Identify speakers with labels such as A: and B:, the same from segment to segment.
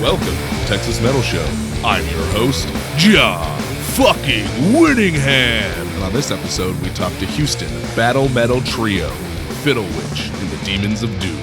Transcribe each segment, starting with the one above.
A: Welcome to Texas Metal Show. I'm your host, John fucking Winningham. And on this episode, we talk to Houston battle metal trio, Fiddle Witch and the Demons of Doom.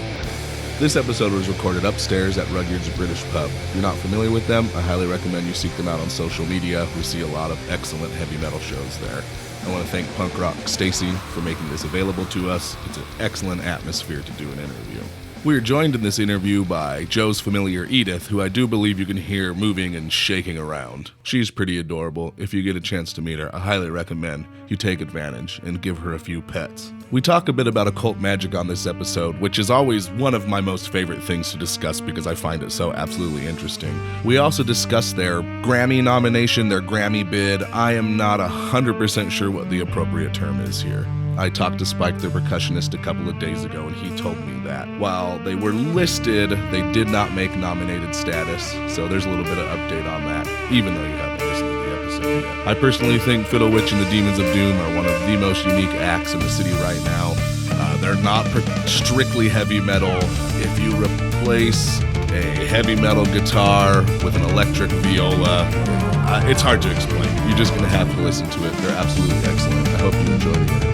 A: This episode was recorded upstairs at Rudyard's British Pub. If you're not familiar with them, I highly recommend you seek them out on social media. We see a lot of excellent heavy metal shows there. I want to thank Punk Rock Stacy for making this available to us. It's an excellent atmosphere to do an interview. We are joined in this interview by Joe's familiar Edith, who I do believe you can hear moving and shaking around. She's pretty adorable. If you get a chance to meet her, I highly recommend you take advantage and give her a few pets. We talk a bit about occult magic on this episode, which is always one of my most favorite things to discuss because I find it so absolutely interesting. We also discuss their Grammy nomination, their Grammy bid. I am not 100% sure what the appropriate term is here. I talked to Spike, the percussionist, a couple of days ago, and he told me that while they were listed, they did not make nominated status, so there's a little bit of update on that, even though you haven't listened to the episode yet. I personally think Fiddle Witch and the Demons of Doom are one of the most unique acts in the city right now. They're not strictly heavy metal. If you replace a heavy metal guitar with an electric viola, it's hard to explain. You're just going to have to listen to it. They're absolutely excellent. I hope you enjoy the interview.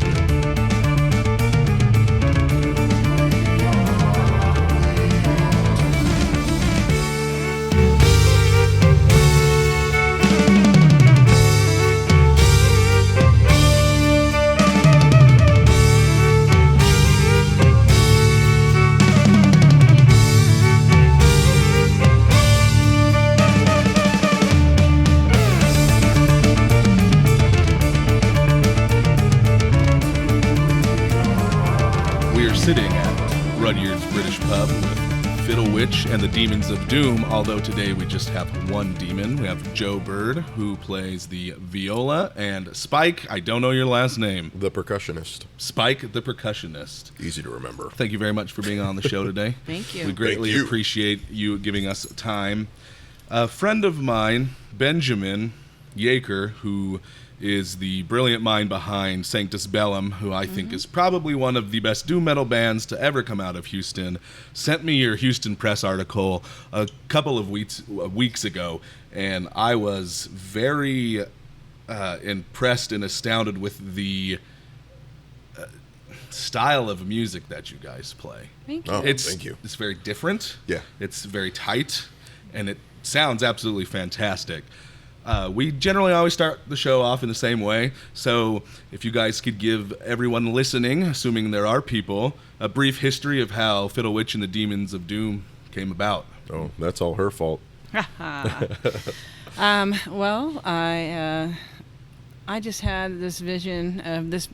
A: Sitting at Rudyard's British Pub with Fiddle Witch and the Demons of Doom, although today we just have one demon. We have Joe Bird, who plays the viola, and Spike, I don't know your last name.
B: The percussionist.
A: Spike, the percussionist.
B: Easy to remember.
A: Thank you very much for being on the show today.
C: Thank you.
A: We greatly appreciate you giving us time. A friend of mine, Benjamin Yaker, who is the brilliant mind behind Sanctus Bellum, who I think is probably one of the best doom metal bands to ever come out of Houston, sent me your Houston Press article a couple of weeks ago, and I was very impressed and astounded with the style of music that you guys play.
C: Thank you.
B: Oh, thank you.
A: It's very different.
B: Yeah.
A: It's very tight, and it sounds absolutely fantastic. We generally always start the show off in the same way, so if you guys could give everyone listening, assuming there are people, a brief history of how Fiddle Witch and the Demons of Doom came about.
B: Oh, that's all her fault.
C: Well, I just had this vision of this,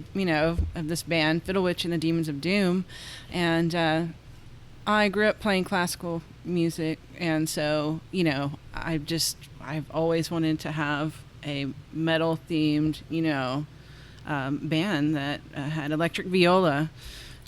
C: of this band, Fiddle Witch and the Demons of Doom, and I grew up playing classical music, and so, I've always wanted to have a metal-themed, band that had electric viola.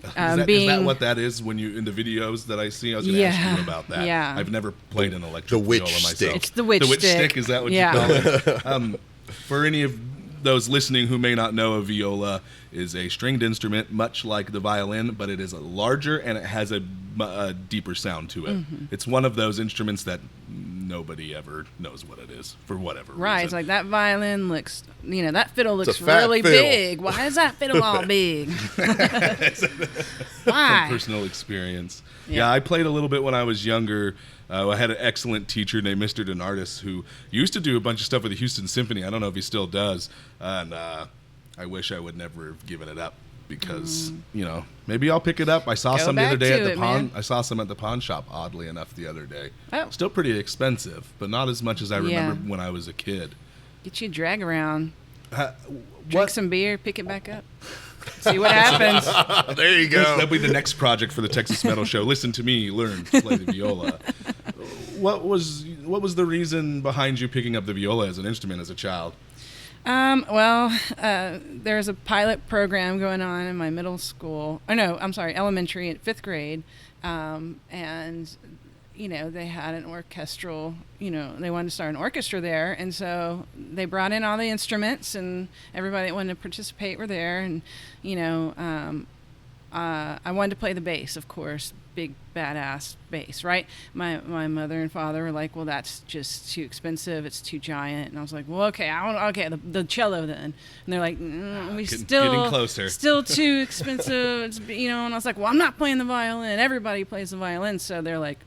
A: Is that what that is when you in the videos that I see? I was going to ask you about that.
C: Yeah.
A: I've never played an electric
B: witch
A: viola myself.
B: stick.
C: It's the witch stick.
A: The witch stick, is that what you call it? For any of those listening who may not know, a viola is a stringed instrument, much like the violin, but it is larger and it has a deeper sound to it. Mm-hmm. It's one of those instruments that nobody ever knows what it is for whatever reason.
C: Right, it's like that violin looks, that fiddle looks
B: fat
C: really
B: fiddle.
C: big. Why is that fiddle all big? Why?
A: From personal experience.
C: Yeah.
A: Yeah, I played a little bit when I was younger. I had an excellent teacher named Mr. Donardis who used to do a bunch of stuff with the Houston Symphony. I don't know if he still does. And I wish I would never have given it up because, maybe I'll pick it up. I saw
C: Go
A: some the other
C: back
A: day
C: to
A: at the
C: it,
A: pawn.
C: man.
A: I saw some at the pawn shop, oddly enough, the other day.
C: Oh.
A: Still pretty expensive, but not as much as I remember when I was a kid.
C: Get you a drag around. Drink
A: What?
C: some beer, pick it back up. See what happens.
B: There you go.
A: That'll be the next project for the Texas Metal Show. Listen to me, learn to play the viola. What was the reason behind you picking up the viola as an instrument as a child?
C: There's a pilot program going on in my middle school. Elementary at 5th grade. And, they had an orchestral, they wanted to start an orchestra there. And so they brought in all the instruments and everybody that wanted to participate were there. And, I wanted to play the bass, of course, big badass bass, right? My mother and father were like, well, that's just too expensive. It's too giant. And I was like, well, okay, the cello then. And they're like,
A: getting closer.
C: Still too expensive. It's, and I was like, well, I'm not playing the violin. Everybody plays the violin. So they're like,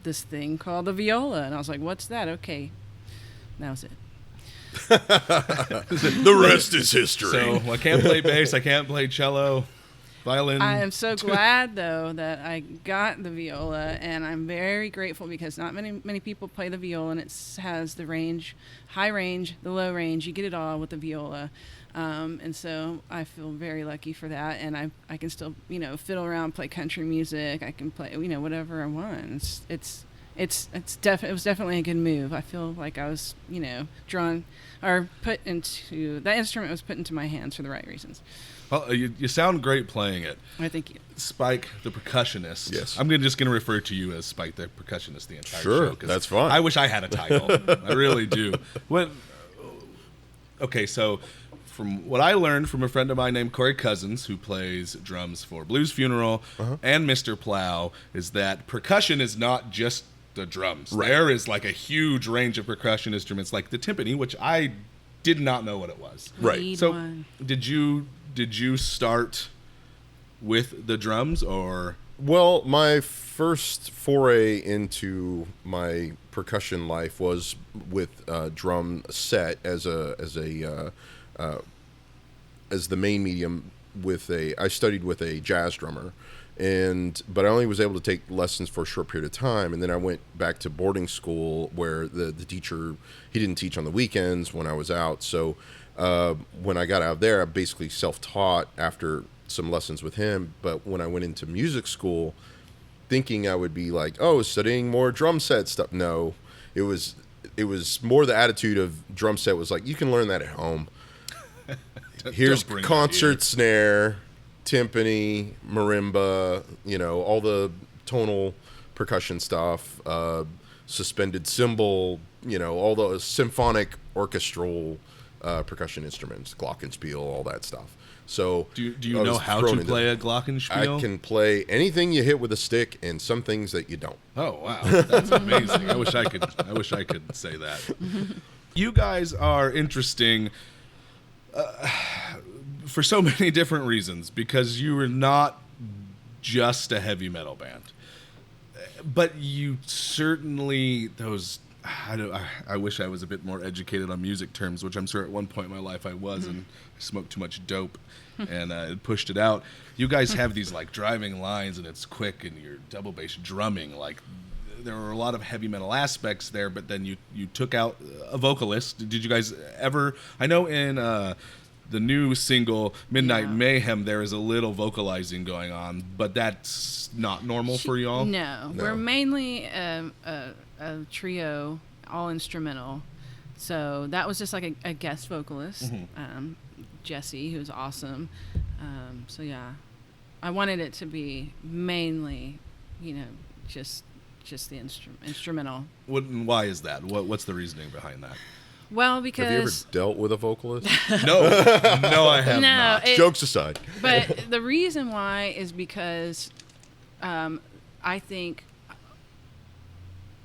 C: this thing called the viola. And I was like, what's that? Okay. That was it.
B: The rest is history.
A: So I can't play bass. I can't play cello. Violin.
C: I am so glad, though, that I got the viola, and I'm very grateful because not many people play the viola, and it has the range, high range, the low range. You get it all with the viola, and so I feel very lucky for that. And I can still, fiddle around, play country music. I can play, whatever I want. It was definitely a good move. I feel like I was, drawn or put into that instrument was put into my hands for the right reasons.
A: Well, you sound great playing it.
C: I thank you.
A: Spike, the percussionist.
B: Yes.
A: I'm just going to refer to you as Spike, the percussionist, the entire show.
B: Sure, that's fine.
A: I wish I had a title. I really do. Okay, so from what I learned from a friend of mine named Corey Cousins, who plays drums for Blues Funeral and Mr. Plow, is that percussion is not just the drums.
B: Right.
A: There is like a huge range of percussion instruments, like the timpani, which I did not know what it was.
B: Right.
A: So did you start with the drums or?
B: Well, my first foray into my percussion life was with drum set as the main medium. I studied with a jazz drummer, but I only was able to take lessons for a short period of time, and then I went back to boarding school where the teacher, he didn't teach on the weekends when I was out, so when I got out of there, I basically self-taught after some lessons with him. But when I went into music school, thinking I would be like, studying more drum set stuff. No, it was more the attitude of drum set was like, you can learn that at home. Here's concert snare, timpani, marimba, all the tonal percussion stuff, suspended cymbal, all the symphonic orchestral percussion instruments, glockenspiel, all that stuff. So
A: do you know how to play a glockenspiel?
B: I can play anything you hit with a stick and some things that you don't.
A: Oh wow, that's amazing. I wish I could say that. You guys are interesting for so many different reasons, because you are not just a heavy metal band, but you certainly I wish I was a bit more educated on music terms, which I'm sure at one point in my life I was, and I smoked too much dope and it pushed it out. You guys have these like driving lines, and it's quick, and you're double bass drumming. Like there are a lot of heavy metal aspects there, but then you took out a vocalist. Did you guys ever? I know in the new single Midnight Mayhem there is a little vocalizing going on, but that's not normal for y'all.
C: No, we're mainly a trio, all instrumental. So that was just like a guest vocalist, Jesse, who's awesome. So yeah, I wanted it to be mainly, just the instrumental.
A: Why is that? What's the reasoning behind that?
C: Well, because...
B: Have you ever dealt with a vocalist?
A: No, I have not.
B: Jokes aside.
C: But the reason why is because I think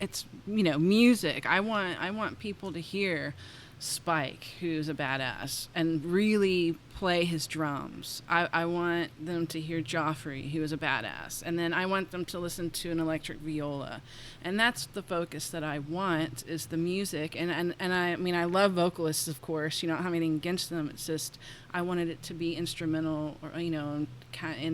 C: it's, music. I want people to hear Spike, who's a badass, and really play his drums. I want them to hear Joffrey, who is a badass, and then I want them to listen to an electric viola, and that's the focus that I want, is the music. And I love vocalists, of course. I don't have anything against them. It's just I wanted it to be instrumental, or and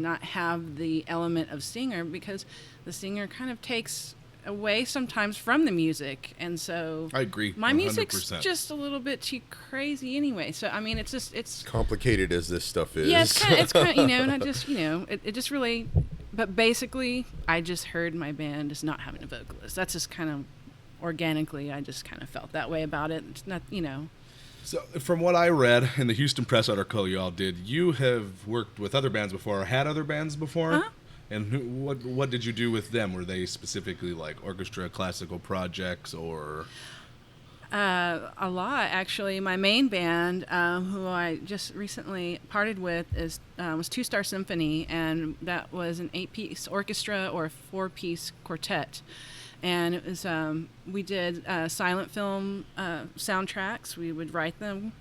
C: not have the element of singer, because the singer kind of takes away sometimes from the music, and so
A: I agree.
C: My
A: 100%.
C: music's just a little bit too crazy anyway. So it's
B: complicated as this stuff is.
C: Yeah, it's kind of and I just it just really. But basically, I just heard my band is not having a vocalist. That's just kind of organically. I just kind of felt that way about it. It's not
A: So, from what I read in the Houston Press article you all did, you have worked with other bands before, or had other bands before.
C: Uh-huh.
A: And what did you do with them? Were they specifically like orchestra, classical projects, or?
C: A lot, actually. My main band, who I just recently parted with, was Two Star Symphony, and that was an 8-piece orchestra or a 4-piece quartet. And it was we did silent film soundtracks. We would write them.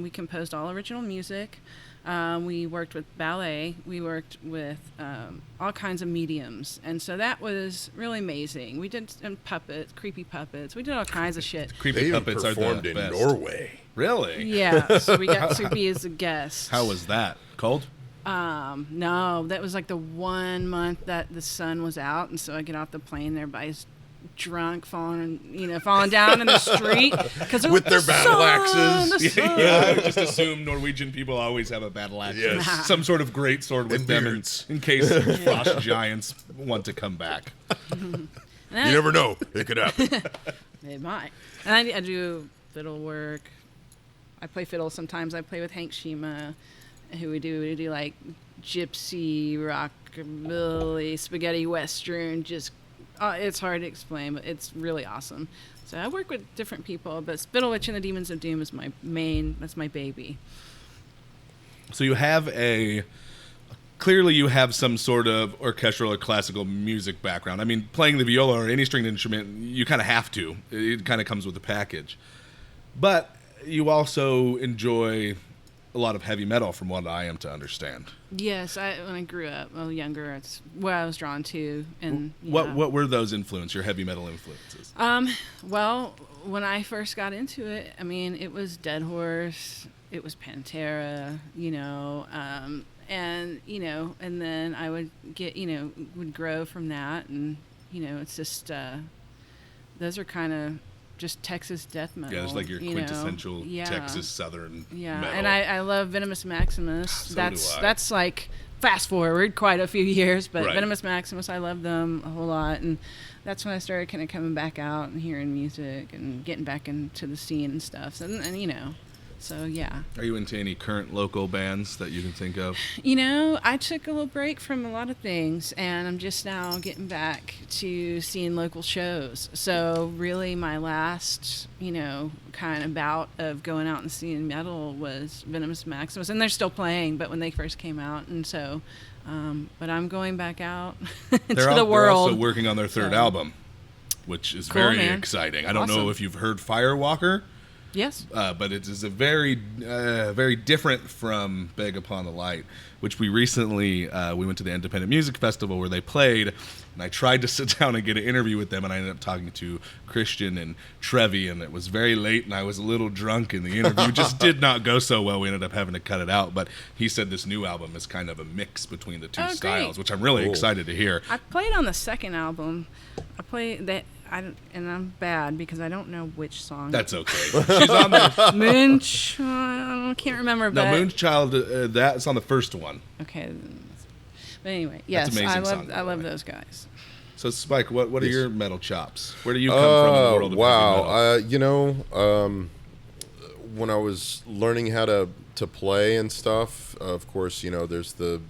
C: We composed all original music. We worked with ballet. We worked with all kinds of mediums. And so that was really amazing. We did puppets, creepy puppets. We did all kinds of shit.
A: Creepy puppets are the
B: performed in
A: best.
B: Norway.
A: Really?
C: Yeah, so we got to be as a guest.
A: How was that? Cold?
C: No, that was like the 1 month that the sun was out. And so I get off the plane, everybody's drunk, falling down in the street because
B: With their battle axes.
A: Yeah, I just assume Norwegian people always have a battle axe.
B: Yes.
A: Some sort of great sword with
B: And
A: them
B: beards.
A: in case frost giants want to come back.
B: You never know. It could happen.
C: It might. And I do fiddle work. I play fiddle sometimes. I play with Hank Shima, who we do like gypsy, rockabilly, spaghetti western, just it's hard to explain, but it's really awesome. So I work with different people, but Fiddle Witch and the Demons of Doom is that's my baby.
A: So you have clearly you have some sort of orchestral or classical music background. I mean, playing the viola or any stringed instrument, you kind of have to. It kind of comes with the package. But you also enjoy a lot of heavy metal, from what I am to understand.
C: Yes, when I grew up, younger, it's where I was drawn to. And
A: what were those your heavy metal influences?
C: Well, when I first got into it, I mean, it was Dead Horse, it was Pantera, and then I would get, would grow from that, and it's just those are kind of just Texas death metal.
A: Yeah, it's like your quintessential Texas Southern metal.
C: And I love Venomous Maximus.
A: So
C: that's like fast forward quite a few years, but
A: Right.
C: Venomous Maximus, I love them a whole lot, and that's when I started kind of coming back out and hearing music and getting back into the scene and stuff. And so yeah.
A: Are you into any current local bands that you can think of?
C: I took a little break from a lot of things, and I'm just now getting back to seeing local shows. So really my last, kind of bout of going out and seeing metal was Venomous Maximus, and they're still playing, but when they first came out, and so, but I'm going back out into the world.
A: They're also working on their third album, which is
C: Cool,
A: very
C: man.
A: exciting. I don't know
C: Awesome.
A: if you've heard Firewalker.
C: Yes.
A: But it is a very, very different from Beg Upon the Light, which we recently, we went to the Independent Music Festival where they played, and I tried to sit down and get an interview with them, and I ended up talking to Christian and Trevi, and it was very late, and I was a little drunk, and the interview just did not go so well. We ended up having to cut it out, but he said this new album is kind of a mix between the two styles, which I'm really excited to hear.
C: I played on the second album. I played that. And I'm bad because I don't know which song.
A: That's okay. She's on the
C: Moonchild. I can't remember.
A: No,
C: but
A: Moonchild. That's on the first one.
C: Okay. But anyway, yes,
A: amazing song, by
C: I
A: the
C: love
A: way.
C: those guys.
A: So, Spike, what are your metal chops? Where do you come from in the world of heavy metal?
B: When I was learning how to play and stuff, of course, there's the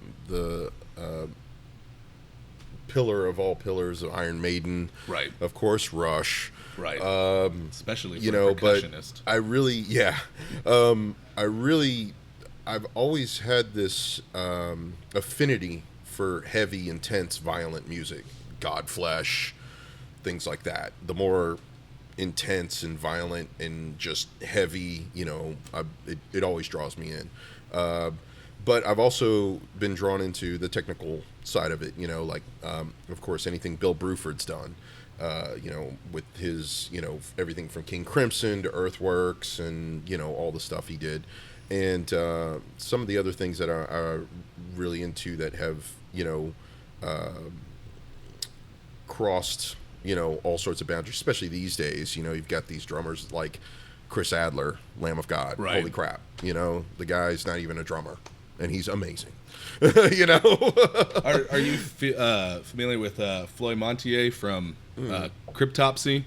B: pillar of all pillars of Iron Maiden,
A: Right.
B: Of course, Rush,
A: Right. Especially for a
B: but
A: percussionist.
B: I've always had this affinity for heavy, intense, violent music, Godflesh, things like that. The more intense and violent and just heavy, it always draws me in. But I've also been drawn into the technical side of it, of course, anything Bill Bruford's done, with his, everything from King Crimson to Earthworks and, all the stuff he did. And some of the other things that are really into that have, crossed, all sorts of boundaries, especially these days. You've got these drummers like Chris Adler, Lamb of God.
A: Right.
B: Holy crap. The guy's not even a drummer. And he's amazing,
A: Are you familiar with Floyd Montier from Cryptopsy?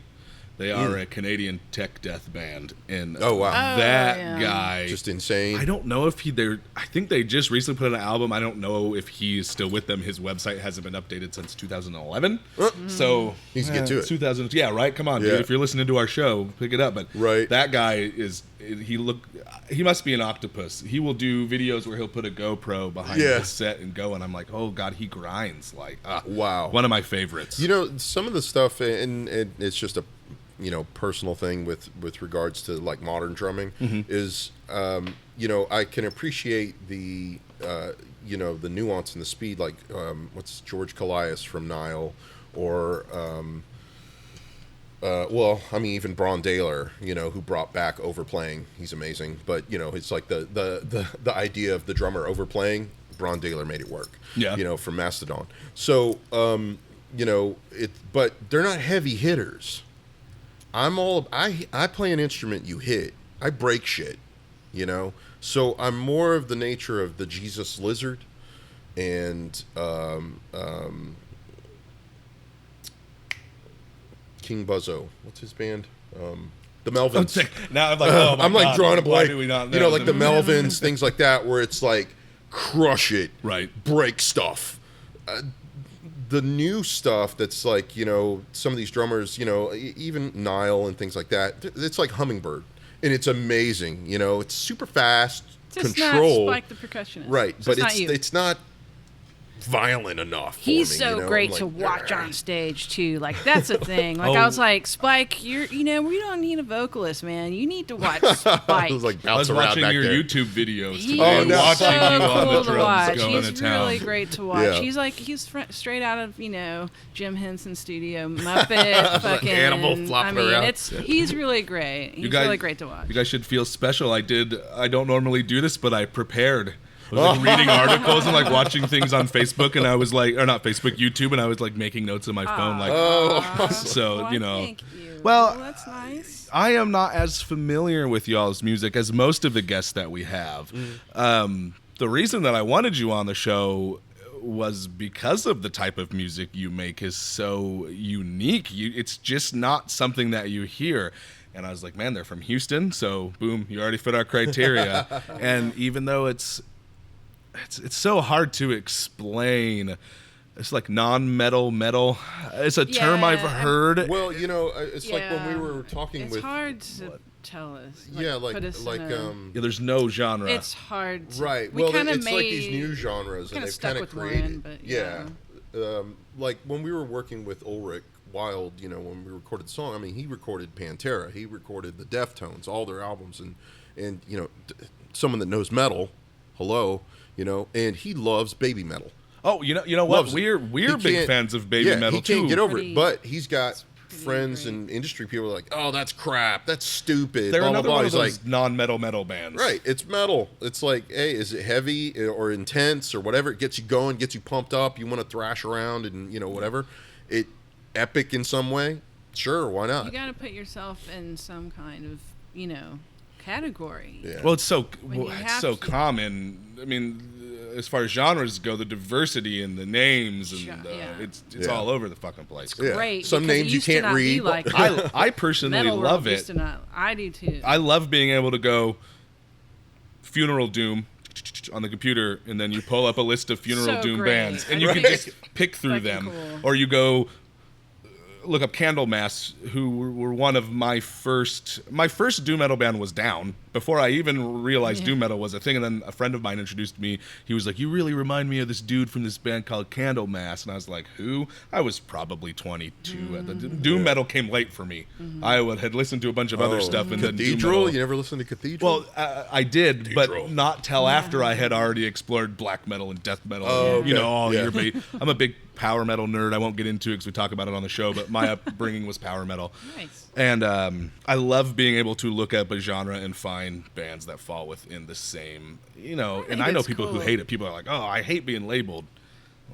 A: They are a Canadian tech death band, and
B: Oh, wow.
A: that guy
B: Just insane.
A: I don't know if I think they just recently put out an album. I don't know if he is still with them. His website hasn't been updated since 2011. So
B: Needs to get to it.
A: 2000. Yeah, right. Come on,
B: Yeah.
A: dude. If you're listening to our show, pick it up. But
B: Right.
A: that guy he must be an octopus. He will do videos where he'll put a GoPro behind
B: Yeah.
A: his set and go, and I'm like, oh god, he grinds like
B: Wow.
A: one of my favorites.
B: You know, some of the stuff, and it's just a personal thing with regards to like modern drumming is I can appreciate the the nuance and the speed, like what's George Callias from Nile, or even Bron Daler, who brought back overplaying. He's amazing, but it's like the idea of the drummer overplaying. Bron Daler made it work.
A: Yeah.
B: From Mastodon. So but they're not heavy hitters. I play an instrument you hit. I break shit, So I'm more of the nature of the Jesus Lizard and King Buzzo. What's his band? The Melvins.
A: Now I'm like, oh my
B: I'm like
A: God,
B: drawing a
A: why
B: blank.
A: do we not know
B: Like the Melvins, things like that, where it's like crush it,
A: Right.
B: break stuff. The new stuff that's like, some of these drummers, even Nile and things like that, it's like Hummingbird. And it's amazing, it's super fast,
C: Just
B: controlled.
C: not Spike the percussionist.
B: Right,
C: So
B: but
C: not you.
B: it's not violent enough
C: He's
B: for me,
C: so
B: I'm
C: great
B: like,
C: to watch
B: "Argh."
C: on stage too. Like that's the thing. Like I was like, Spike, we don't need a vocalist, man. You need to watch Spike.
B: I was like
A: I was
B: bouncing around
A: watching
B: back
A: your
B: there.
A: YouTube videos
C: He's
A: today.
B: no.
A: Watching
C: so
A: you on the
C: cool to
A: drums
C: watch.
A: going
C: He's
A: to town.
C: really great to watch.
B: Yeah.
C: He's straight out of Jim Henson's studio, Muppet, fucking
B: animal flopping around.
C: He's really great. He's really great to watch.
A: You guys should feel special. I don't normally do this, but I prepared. I was like reading articles and like watching things on Facebook, and I was like, or not Facebook, YouTube, and I was like making notes on my phone, like, so
C: Well, thank you.
A: Well,
C: that's nice.
A: I am not as familiar with y'all's music as most of the guests that we have. The reason that I wanted you on the show was because of the type of music you make is so unique. It's just not something that you hear. And I was like, man, they're from Houston, so boom, you already fit our criteria. And even though it's so hard to explain. It's like non-metal metal. It's a term I've heard.
B: Well, it's like when we were talking
C: it's
B: with.
C: hard to tell us.
B: Put
C: us
B: like
C: in
A: Yeah, there's no genre.
C: it's hard.
B: right.
C: We
B: Well,
C: kinda
B: it's like
C: made-
B: these new genres, and
C: kinda
B: they've
C: stuck
B: kind of
C: with
B: created.
C: one, but
B: Like when we were working with Ulrich Wild, when we recorded the song. I mean, he recorded Pantera, he recorded the Deftones, all their albums, and someone that knows metal. Hello. And he loves baby metal.
A: Oh, you know what?
B: Loves
A: We're big fans of baby metal
B: he can't
A: too.
B: get over
C: Pretty-
B: it. But he's got
C: pretty
B: friends
C: great.
B: and industry people are like, "Oh, that's crap. That's stupid."
A: They're
B: blah, blah,
A: another
B: blah.
A: one of
B: He's
A: those
B: like,
A: non-metal metal bands.
B: right, it's metal. It's like, hey, is it heavy or intense or whatever? It gets you going, gets you pumped up. You want to thrash around and whatever. It epic in some way. Sure, why not?
C: You got to put yourself in some kind of category.
B: Yeah.
A: Well, it's so
C: When you have to.
A: common. I mean, as far as genres go, the diversity in the names and
C: Yeah.
A: it's
B: Yeah.
A: all over the fucking place.
B: Yeah.
C: Great.
B: Some
C: because it
B: names you
C: used to
B: can't
C: not be
B: read.
C: Like that.
A: I personally
C: Metal
A: love
C: world
A: it.
C: used to not. I do too.
A: I love being able to go funeral doom on the computer, and then you pull up a list of funeral
C: So
A: doom
C: great.
A: bands, and you
B: Right.
A: can just pick through
C: Fucking
A: them,
C: cool.
A: or you go look up Candlemass, who were one of my first doom metal band was Down before I even realized doom metal was a thing. And then a friend of mine introduced me. He was like, "You really remind me of this dude from this band called Candlemass," and I was like, "Who?" I was probably 22 at the doom metal came late for me. I had listened to a bunch of other stuff, and then doom
B: Cathedral.
A: metal.
B: You never listened to Cathedral?
A: Well, I did,
B: Cathedral.
A: but not till after I had already explored black metal and death metal.
B: Oh,
A: You know,
B: okay.
A: all
B: Yeah.
A: your I'm a big power metal nerd. I won't get into it because we talk about it on the show, but my upbringing was power metal.
C: Nice.
A: And I love being able to look up a genre and find bands that fall within the same, and
C: think
A: I know
C: it's
A: people who
C: cool.
A: hate it. People are like, "Oh, I hate being labeled."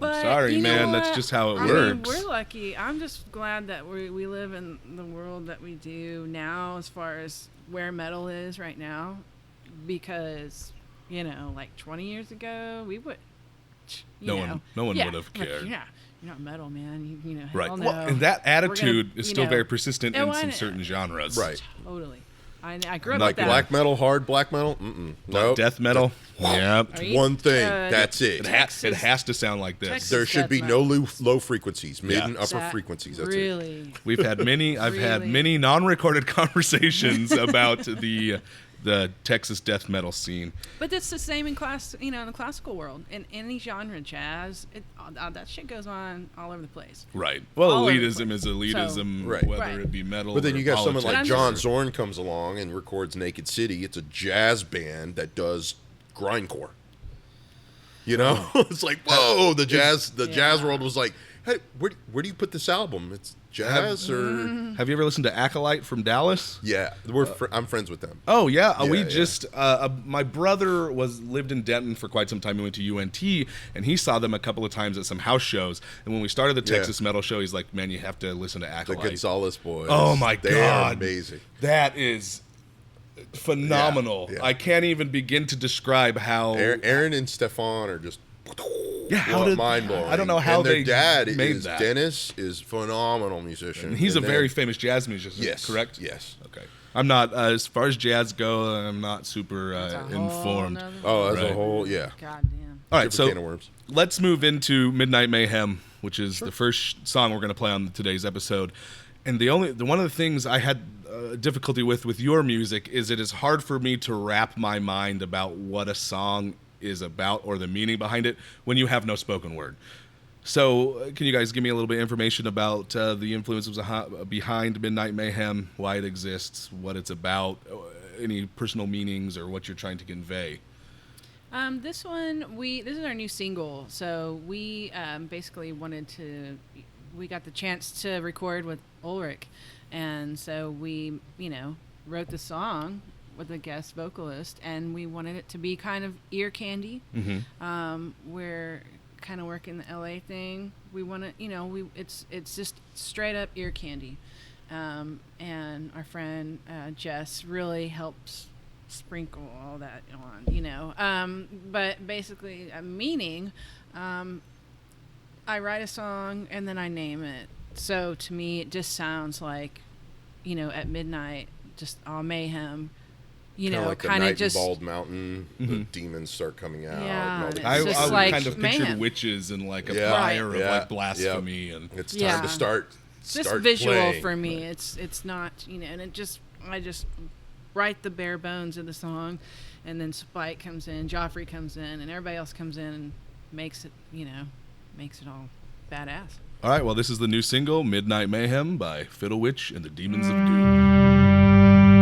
C: But
A: Sorry,
C: you know
A: man. That's
C: what?
A: just how it
C: I
A: works.
C: mean, we're lucky. I'm just glad that we live in the world that we do now, as far as where metal is right now, because like 20 years ago, we would.
A: No one would have
C: like,
A: cared.
C: yeah, you're not metal, man. You know,
A: Right.
C: hell no.
A: Well, and that attitude
C: We're gonna,
A: is still very persistent in
C: Oh,
A: some certain genres.
B: Right.
C: Totally. I grew up
A: Like
C: with that.
B: Black metal, hard black metal. No,
A: Death metal. Yep.
C: Are you-
B: one thing.
C: uh,
B: That's it.
A: It has to sound like this.
C: Texas
B: There should
C: death
B: be
C: metal.
B: no low frequencies, mid and upper
C: That
B: frequencies. That's it.
C: really.
A: I've had
C: Really?
A: many non-recorded conversations about the Texas death metal scene.
C: But it's the same in in the classical world. In any genre, jazz, that shit goes on all over the place.
A: Right. Well,
C: All over the
A: elitism
C: place.
A: is elitism,
B: Right.
A: whether
C: Right.
A: it be metal.
B: But then
A: or
B: you got someone
A: politics.
B: like
C: I'm
B: John
C: just-
B: Zorn comes along and records Naked City. It's a jazz band that does grindcore. You know, it's like, whoa! The jazz world was like, hey, where do you put this album? It's jazz or
A: Have you ever listened to Acolyte from Dallas?
B: yeah? I'm friends with them.
A: Oh yeah,
B: Yeah,
A: we
B: yeah.
A: just my brother lived in Denton for quite some time. He went to UNT, and he saw them a couple of times at some house shows. And when we started the
B: Yeah.
A: Texas Metal Show, he's like, "Man, you have to listen to
B: The
A: Acolyte."
B: Gonzalez boys.
A: Oh my
B: They
A: God.
B: are amazing.
A: That is phenomenal.
B: Yeah, yeah.
A: I can't even begin to describe how.
B: Aaron and Stefan are just mind blowing.
A: I don't know how
B: and their
A: they
B: dad
A: made
B: is
A: that.
B: Dennis is phenomenal musician.
A: And he's
B: And
A: a
B: then-
A: very famous jazz musician.
B: yes,
A: Correct.
B: Yes.
A: Okay. I'm not as far as jazz go. I'm not super
C: It's a whole
A: informed.
C: nother-
B: Oh, as
A: Right.
B: a whole, yeah.
C: Goddamn.
A: All right,
B: Different
A: so
B: can of worms.
A: let's move into Midnight Mayhem, which is the first song we're going to play on today's episode. And one of the things I had difficulty with your music is it is hard for me to wrap my mind about what a song is about or the meaning behind it when you have no spoken word. So can you guys give me a little bit of information about the influences behind Midnight Mayhem, why it exists, what it's about, any personal meanings or what you're trying to convey?
C: This is our new single. So we basically we got the chance to record with Ulrich, and so we, wrote the song with a guest vocalist, and we wanted it to be kind of ear candy. We're kind of working the LA thing. We want to, it's just straight up ear candy, and our friend Jess really helps sprinkle all that on, but basically meaning, I write a song and then I name it. So to me, it just sounds like, at midnight, just all mayhem,
B: Like the
C: kind of
B: night
C: just.
B: in Bald Mountain, the demons start coming out.
C: Yeah,
B: and all the
C: it's
A: I
C: just
A: would
C: like
A: kind of picture
C: mayhem.
A: witches and like a
B: Yeah.
A: fire
C: Right.
A: of
B: Yeah.
A: like blasphemy and
B: It's time
C: Yeah.
B: to start.
C: Just
B: start
C: visual
B: playing.
C: for me. It's not, and I just write the bare bones of the song, and then Spike comes in, Joffrey comes in, and everybody else comes in and makes it all badass.
A: All right, well, this is the new single, Midnight Mayhem by Fiddle Witch and the Demons of Doom.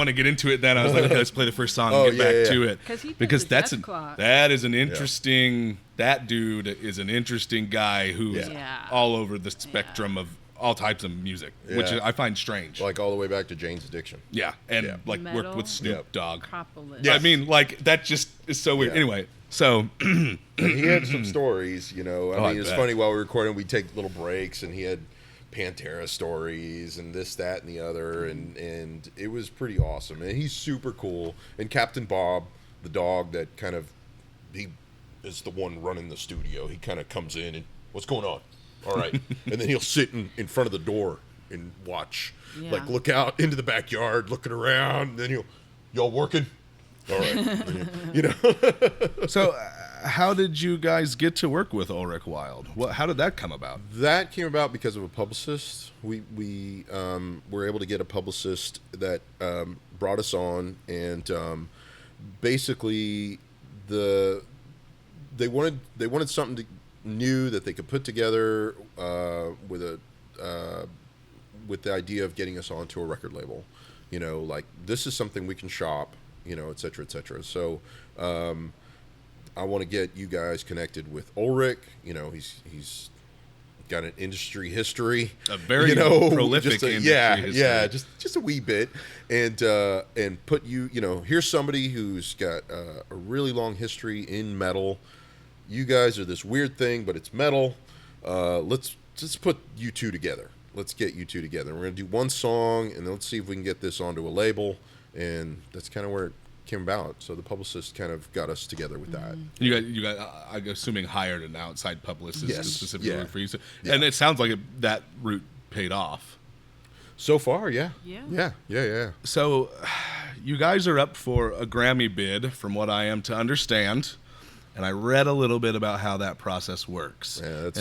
A: want to get into it then. I was like, okay, let's play the first song and get back to it. Because that is an interesting, that dude is an interesting guy who's all over the spectrum of all types of music, which I find strange.
B: Like all the way back to Jane's Addiction.
A: Yeah, and like worked with Snoop Dogg.
C: Yes.
A: I mean, like that just is so weird. Anyway, so
B: and he had some stories, you know. I mean, it's funny, while we were recording, we'd take little breaks, and he had Pantera stories and this, that, and the other, and it was pretty awesome. And he's super cool. And Captain Bob, the dog that kind of, he is the one running the studio. He kind of comes in and, what's going on? All right. And then he'll sit in front of the door and watch, like look out into the backyard, looking around. And then y'all working? All right. You know.
A: So how did you guys get to work with Ulrich Wild? How did that come about?
B: That came about because of a publicist. We were able to get a publicist that brought us on, and basically they wanted something new that they could put together with the idea of getting us onto a record label. You know, like, this is something we can shop, you know, et cetera, et cetera. So I want to get you guys connected with Ulrich. You know, he's got an industry history,
A: a very prolific industry history.
B: Yeah, just a wee bit, and put you know, here's somebody who's got a really long history in metal. You guys are this weird thing, but it's metal. Let's just put you two together. Let's get you two together. We're gonna do one song, and then let's see if we can get this onto a label. And that's kind of where it came about. So the publicist kind of got us together with that.
A: You got I'm assuming hired an outside publicist specifically for you. So,
B: yeah.
A: And it sounds like that route paid off.
B: So far, yeah.
A: So you guys are up for a Grammy bid, from what I am to understand. And I read a little bit about how that process works.
B: Yeah,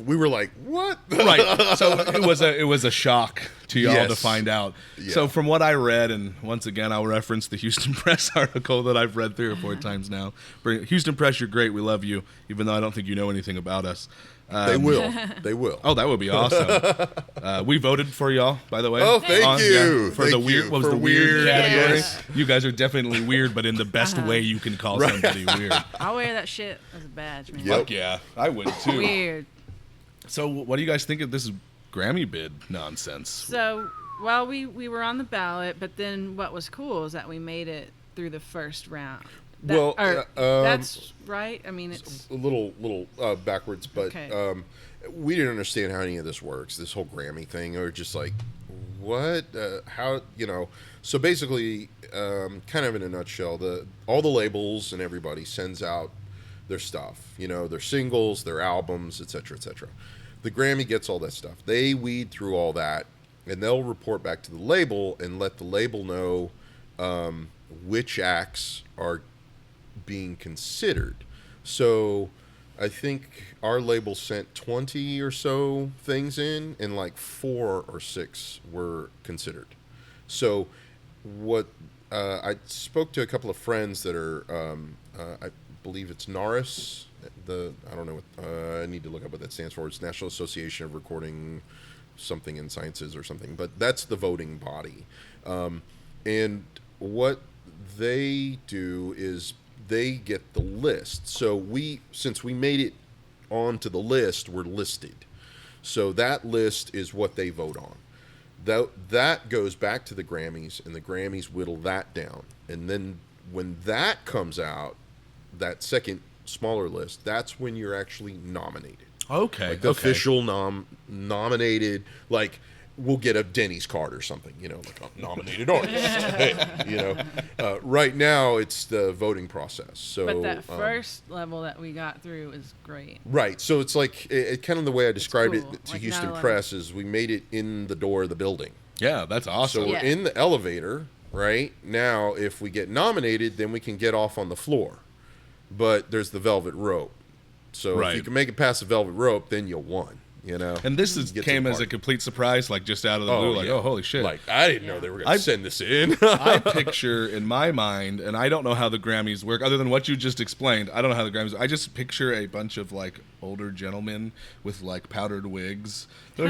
B: we were like, what?
A: Right. So it was a shock to y'all to find out. Yeah. So from what I read, and once again, I'll reference the Houston Press article that I've read 3 or 4 times now. Houston Press, you're great. We love you, even though I don't think you know anything about us.
B: They will. They will.
A: Oh, that would be awesome. We voted for y'all, by the way.
B: Oh, thank you.
A: For the weird. What was the weird category?
C: Yes.
A: You guys are definitely weird, but in the best way you can call somebody weird.
C: I'll wear that shit as a badge, man.
A: Fuck yeah, I would too.
C: Weird.
A: So, what do you guys think of this Grammy bid nonsense?
C: So, well, we were on the ballot, but then what was cool is that we made it through the first round. That's right. I mean, it's
B: a little backwards, but
C: okay.
B: We didn't understand how any of this works. This whole Grammy thing, or just like, what? How, you know? So basically, kind of in a nutshell, all the labels and everybody sends out their stuff. You know, their singles, their albums, etc., etc. The Grammy gets all that stuff. They weed through all that, and they'll report back to the label and let the label know which acts are being considered. So I think our label sent 20 or so things in, and like 4 or 6 were considered. So what I spoke to a couple of friends that are I believe it's NARIS, I don't know what I need to look up what that stands for. It's National Association of Recording something in Sciences or something, but that's the voting body. And what they do is they get the list. So since we made it onto the list, we're listed. So that list is what they vote on. That goes back to the Grammys, and the Grammys whittle that down. And then when that comes out, that second smaller list, that's when you're actually nominated.
A: Okay.
B: Like the official nominated, like we'll get a Denny's card or something, you know, like a nominated artist. Hey, you know, right now it's the voting process. So,
C: but that first level that we got through is great.
B: Right. So it's like kind of the way I described
C: cool.
B: it to
C: like
B: Houston Press is we made it in the door of the building.
A: Yeah, that's awesome.
B: So we're in the elevator right now. If we get nominated, then we can get off on the floor. But there's the velvet rope. So if you can make it past the velvet rope, then you won. You know,
A: and this came as a complete surprise, like just out of the blue, like, oh, holy shit.
B: Like, I didn't know they were going to send this in.
A: I picture in my mind, and I don't know how the Grammys work, other than what you just explained, I don't know how the Grammys, I just picture a bunch of, like, older gentlemen with like powdered wigs. So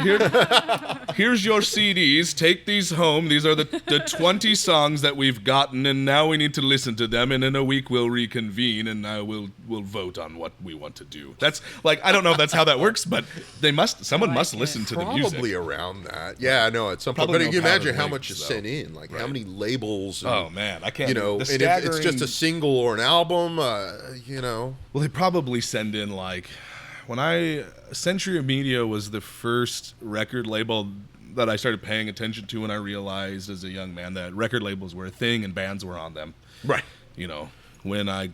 A: here's your CDs. Take these home. These are the 20 songs that we've gotten, and now we need to listen to them. And in a week we'll reconvene, and we'll vote on what we want to do. That's like, I don't know if that's how that works, but someone must listen to the music.
B: Probably around that. Yeah, I know. At some point. But you can imagine how much is sent in, like how many labels. And,
A: oh man, I can't.
B: You know, and if it's just a single or an album, you know.
A: Well, they probably send in like, Century of Media was the first record label that I started paying attention to when I realized as a young man that record labels were a thing and bands were on them.
B: Right.
A: You know, when I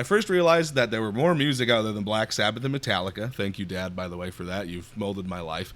A: first realized that there were more music out there than Black Sabbath and Metallica. Thank you, Dad, by the way, for that. You've molded my life.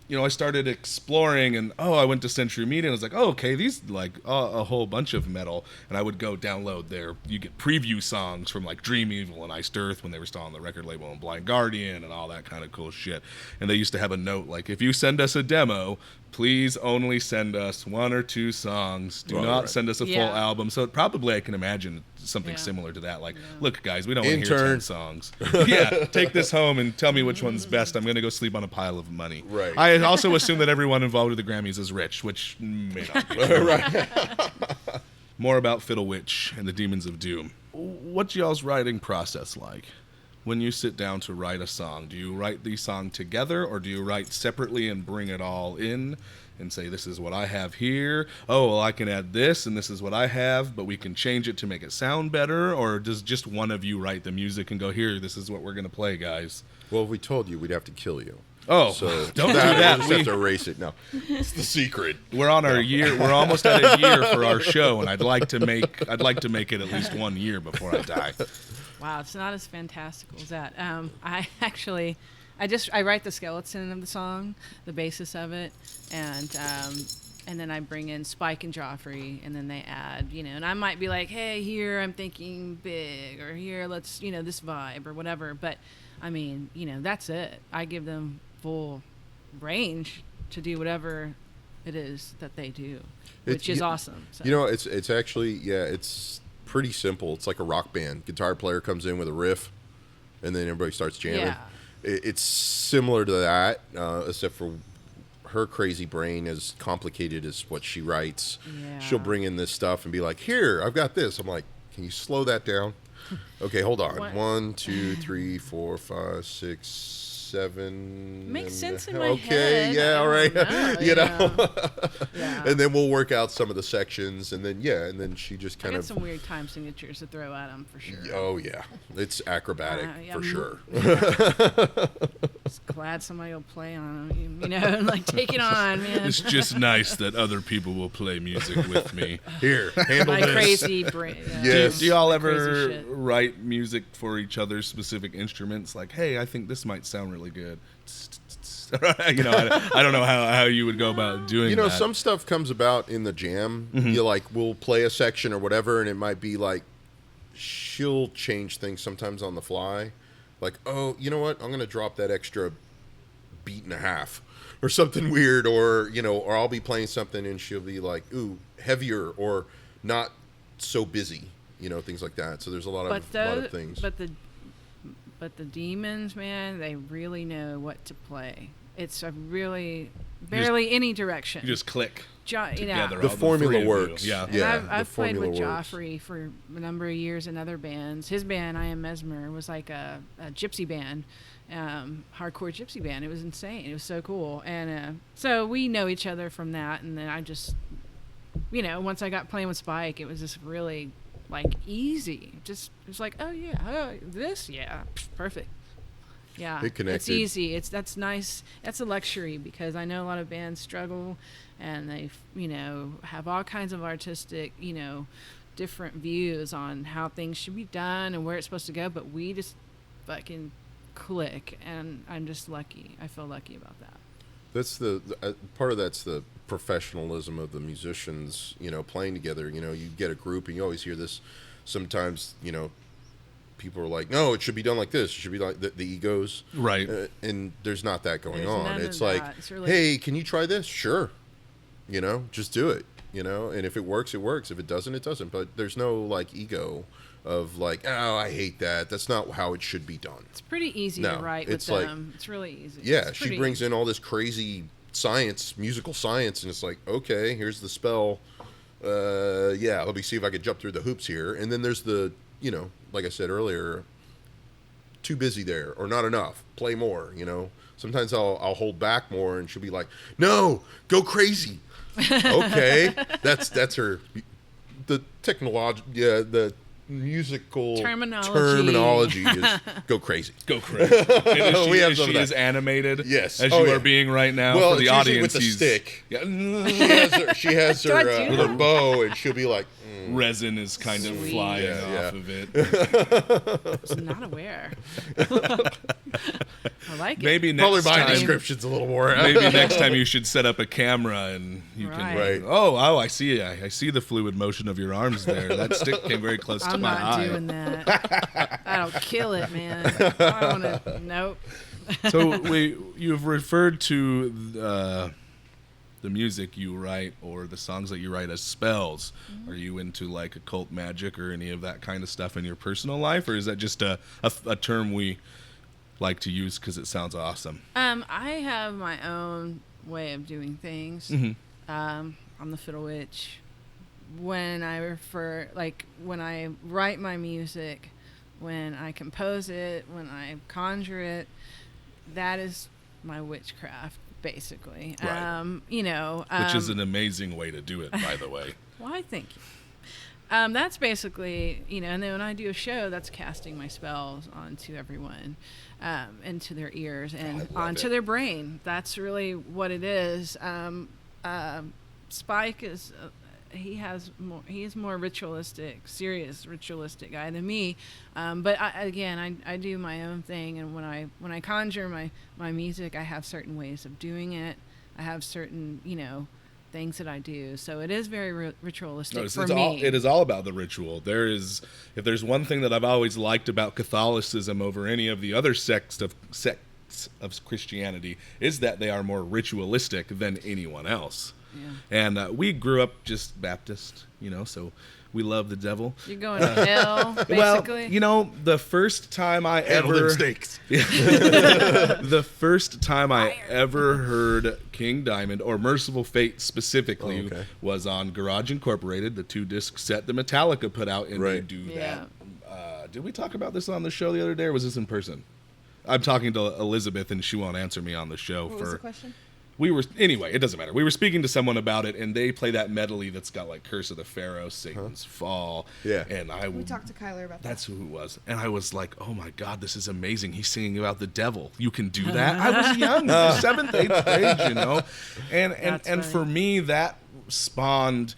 A: You know, I started exploring, and I went to Century Media, and I was like, okay, these like a whole bunch of metal, and I would go download you get preview songs from like Dream Evil and Iced Earth when they were still on the record label, and Blind Guardian and all that kind of cool shit. And they used to have a note like, if you send us a demo, please only send us 1 or 2 songs. Do not send us a full album. So probably I can imagine something similar to that. Like, look, guys, we don't want to hear 10 songs. Yeah, take this home and tell me which one's best. I'm going to go sleep on a pile of money.
B: Right.
A: I also assume that everyone involved with the Grammys is rich, which may not be true. Right. More about Fiddle Witch and the Demons of Doom. What's y'all's writing process like? When you sit down to write a song, do you write the song together, or do you write separately and bring it all in and say, this is what I have here? Oh, well, I can add this, and this is what I have, but we can change it to make it sound better? Or does just one of you write the music and go, here, this is what we're going to play, guys?
B: Well, if we told you, we'd have to kill you.
A: Oh,
B: so
A: don't do that.
B: We'll just have to erase it. No, it's the secret.
A: We're on our year. We're almost at a year for our show, and I'd like to make it at least 1 year before I die.
C: Wow, it's not as fantastical as that. I write the skeleton of the song, the basis of it, and then I bring in Spike and Joffrey, and then they add, and I might be like, hey, here I'm thinking big, or here let's, this vibe or whatever. But I mean, that's it. I give them full range to do whatever it is that they do, which is awesome. So.
B: It's actually, it's pretty simple. It's like a rock band. Guitar player comes in with a riff, and then everybody starts jamming.
C: Yeah.
B: It's similar to that, except for her crazy brain, as complicated as what she writes.
C: Yeah.
B: She'll bring in this stuff and be like, here, I've got this. I'm like, can you slow that down? Okay, hold on.
C: What?
B: 1, 2, 3, 4, 5, 6, 7.
C: Makes sense in my
B: okay,
C: head.
B: yeah, all right.
C: Know. Yeah.
B: And then we'll work out some of the sections, and then she just kind
C: I got
B: of
C: some weird time signatures to throw at them for sure.
B: Oh yeah, it's acrobatic for sure.
C: Just glad somebody will play on them, and like take it on, man.
A: It's just nice that other people will play music with me.
B: Here, handle
C: my
B: this.
C: crazy brain.
B: Yes.
A: Do y'all ever write music for each other's specific instruments? Like, hey, I think this might sound really good. I don't know how you would go about doing that.
B: Some stuff comes about in the jam.
A: Mm-hmm.
B: We'll play a section or whatever, and it might be like she'll change things sometimes on the fly. Like, oh, you know what? I'm going to drop that extra beat and a half or something weird, or I'll be playing something and she'll be like, ooh, heavier or not so busy, things like that. So there's a lot of things.
C: But the demons, man, they really know what to play. It's a really barely any direction.
A: You just click
C: together.
B: The formula works.
A: Yeah.
C: And I've played with Joffrey for a number of years in other bands. His band, I Am Mesmer, was like a gypsy band, hardcore gypsy band. It was insane. It was so cool. And so we know each other from that. And then I just, once I got playing with Spike, it was just really like easy. Just it was like, perfect. Yeah,
B: it connected.
C: It's easy. That's nice. That's a luxury, because I know a lot of bands struggle, and they have all kinds of artistic different views on how things should be done and where it's supposed to go. But we just fucking click, and I'm just lucky. I feel lucky about that.
B: That's the part of that's the professionalism of the musicians, playing together. You get a group and you always hear this sometimes, people are like, no, it should be done like this. It should be like the egos.
A: Right.
B: And there's not that going
C: There's
B: on.
C: none
B: It's
C: of
B: like,
C: that. It's really,
B: hey, can you try this? Sure. Just do it. and if it works, it works. If it doesn't, it doesn't. But there's no like ego of like, oh, I hate that. That's not how it should be done.
C: It's pretty easy to write with them. It's really easy.
B: Yeah, she brings in all this crazy science, musical science, and it's like, okay, here's the spell. Let me see if I can jump through the hoops here. And then there's the, like I said earlier, too busy there or not enough. Play more, Sometimes I'll hold back more, and she'll be like, "No, go crazy." Okay, that's her. The the musical terminology is go crazy.
A: Go crazy. Is she as animated
B: yes.
A: as you are being right now for the audience?
B: With the stick.
A: Yeah.
B: She has her bow, and she'll be like,
A: resin is kind of flying off of it.
C: I was not aware. I like it.
A: Maybe next
B: probably my
A: time,
B: description's a little more.
A: Maybe next time you should set up a camera and you can.
B: Right.
A: Oh, I see. I see the fluid motion of your arms there. That stick came very close to my eye.
C: I'm not doing that. That'll kill it, man. I don't want to. Nope.
A: So you've referred to the music you write or the songs that you write as spells. Mm-hmm. Are you into like occult magic or any of that kind of stuff in your personal life, or is that just a term we like to use because it sounds awesome?
C: I have my own way of doing things.
A: Mm-hmm.
C: I'm the Fiddle Witch. When I write my music, when I compose it, when I conjure it, that is my witchcraft, basically.
A: Right. Which is an amazing way to do it, by the way.
C: Why, thank you. That's basically, and then when I do a show, that's casting my spells onto everyone, into their ears and onto their brain. That's really what it is. Spike is, he is more ritualistic, serious ritualistic guy than me. But I do my own thing, and when I conjure my music, I have certain ways of doing it. I have certain, things that I do. So it is very ritualistic for me.
A: It is all about the ritual. If there's one thing that I've always liked about Catholicism over any of the other sects of Christianity is that they are more ritualistic than anyone else. Yeah. And we grew up just Baptist, so we love the devil.
C: You're going to hell, basically?
A: Well, the first time I ever heard King Diamond, or Merciful Fate specifically, was on Garage Incorporated, the 2-disc set that Metallica put out, and they do that. Did we talk about this on the show the other day, or was this in person? I'm talking to Elizabeth, and she won't answer me on the show.
C: What was the question?
A: Anyway, it doesn't matter. We were speaking to someone about it, and they play that medley that's got like Curse of the Pharaoh, Satan's Fall.
B: Yeah.
A: And
D: we talked to Kyler about that.
A: That's who it was. And I was like, oh my God, this is amazing. He's singing about the devil. You can do that? I was young, 7th, 8th grade, And for me, that spawned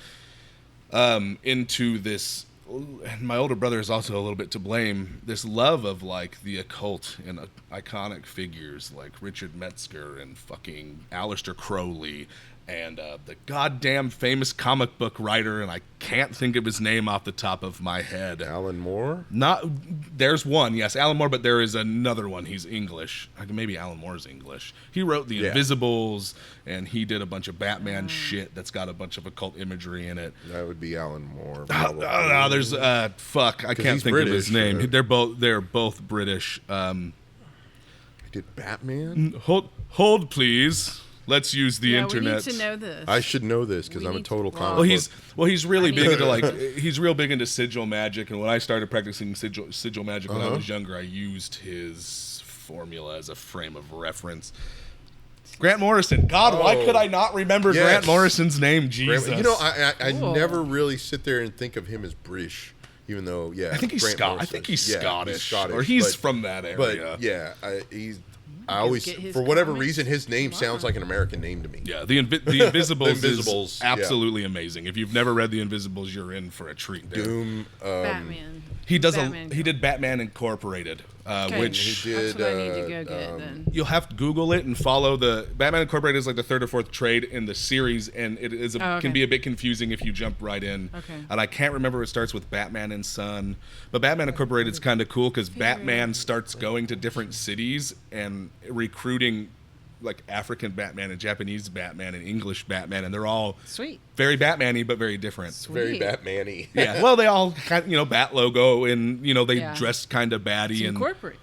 A: into this. And my older brother is also a little bit to blame, this love of like the occult and iconic figures like Richard Metzger and fucking Aleister Crowley and the goddamn famous comic book writer, and I can't think of his name off the top of my head.
B: Alan Moore?
A: There's one, yes, Alan Moore, but there is another one. He's English. Maybe Alan Moore's English. He wrote The Invisibles, and he did a bunch of Batman shit that's got a bunch of occult imagery in it.
B: That would be Alan Moore.
A: No, there's I can't think of his name. They're both British.
B: He did Batman?
A: Hold please. Let's use the internet.
C: We need to know this.
B: I should know this because I'm a total comic book.
A: He's really big into he's real big into sigil magic, and when I started practicing sigil magic when I was younger, I used his formula as a frame of reference. Grant Morrison. God, why could I not remember Grant Morrison's name? Jesus.
B: I never really sit there and think of him as British, even though
A: I think he's Scottish. I think he's Scottish, or he's from that area.
B: But he's. I always, for whatever reason, his name sounds like an American name to me.
A: Yeah, the Invisibles is absolutely amazing. If you've never read The Invisibles, you're in for a treat there.
B: Doom.
C: Batman.
A: He did Batman Incorporated, which
B: he did.
C: That's what I need to go get then.
A: You'll have to Google it and follow the Batman Incorporated is like the 3rd or 4th trade in the series, and it is can be a bit confusing if you jump right in.
C: Okay.
A: And I can't remember. It starts with Batman and Son, but Batman Incorporated is kind of cool because Batman starts going to different cities and recruiting like African Batman and Japanese Batman and English Batman, and they're all
C: Sweet.
A: very Batman-y but very different.
B: Very Batman-y.
A: Yeah, well, they all kind of, bat logo, and they
C: Yeah.
A: dress kind of batty.
C: To
A: And
C: incorporate.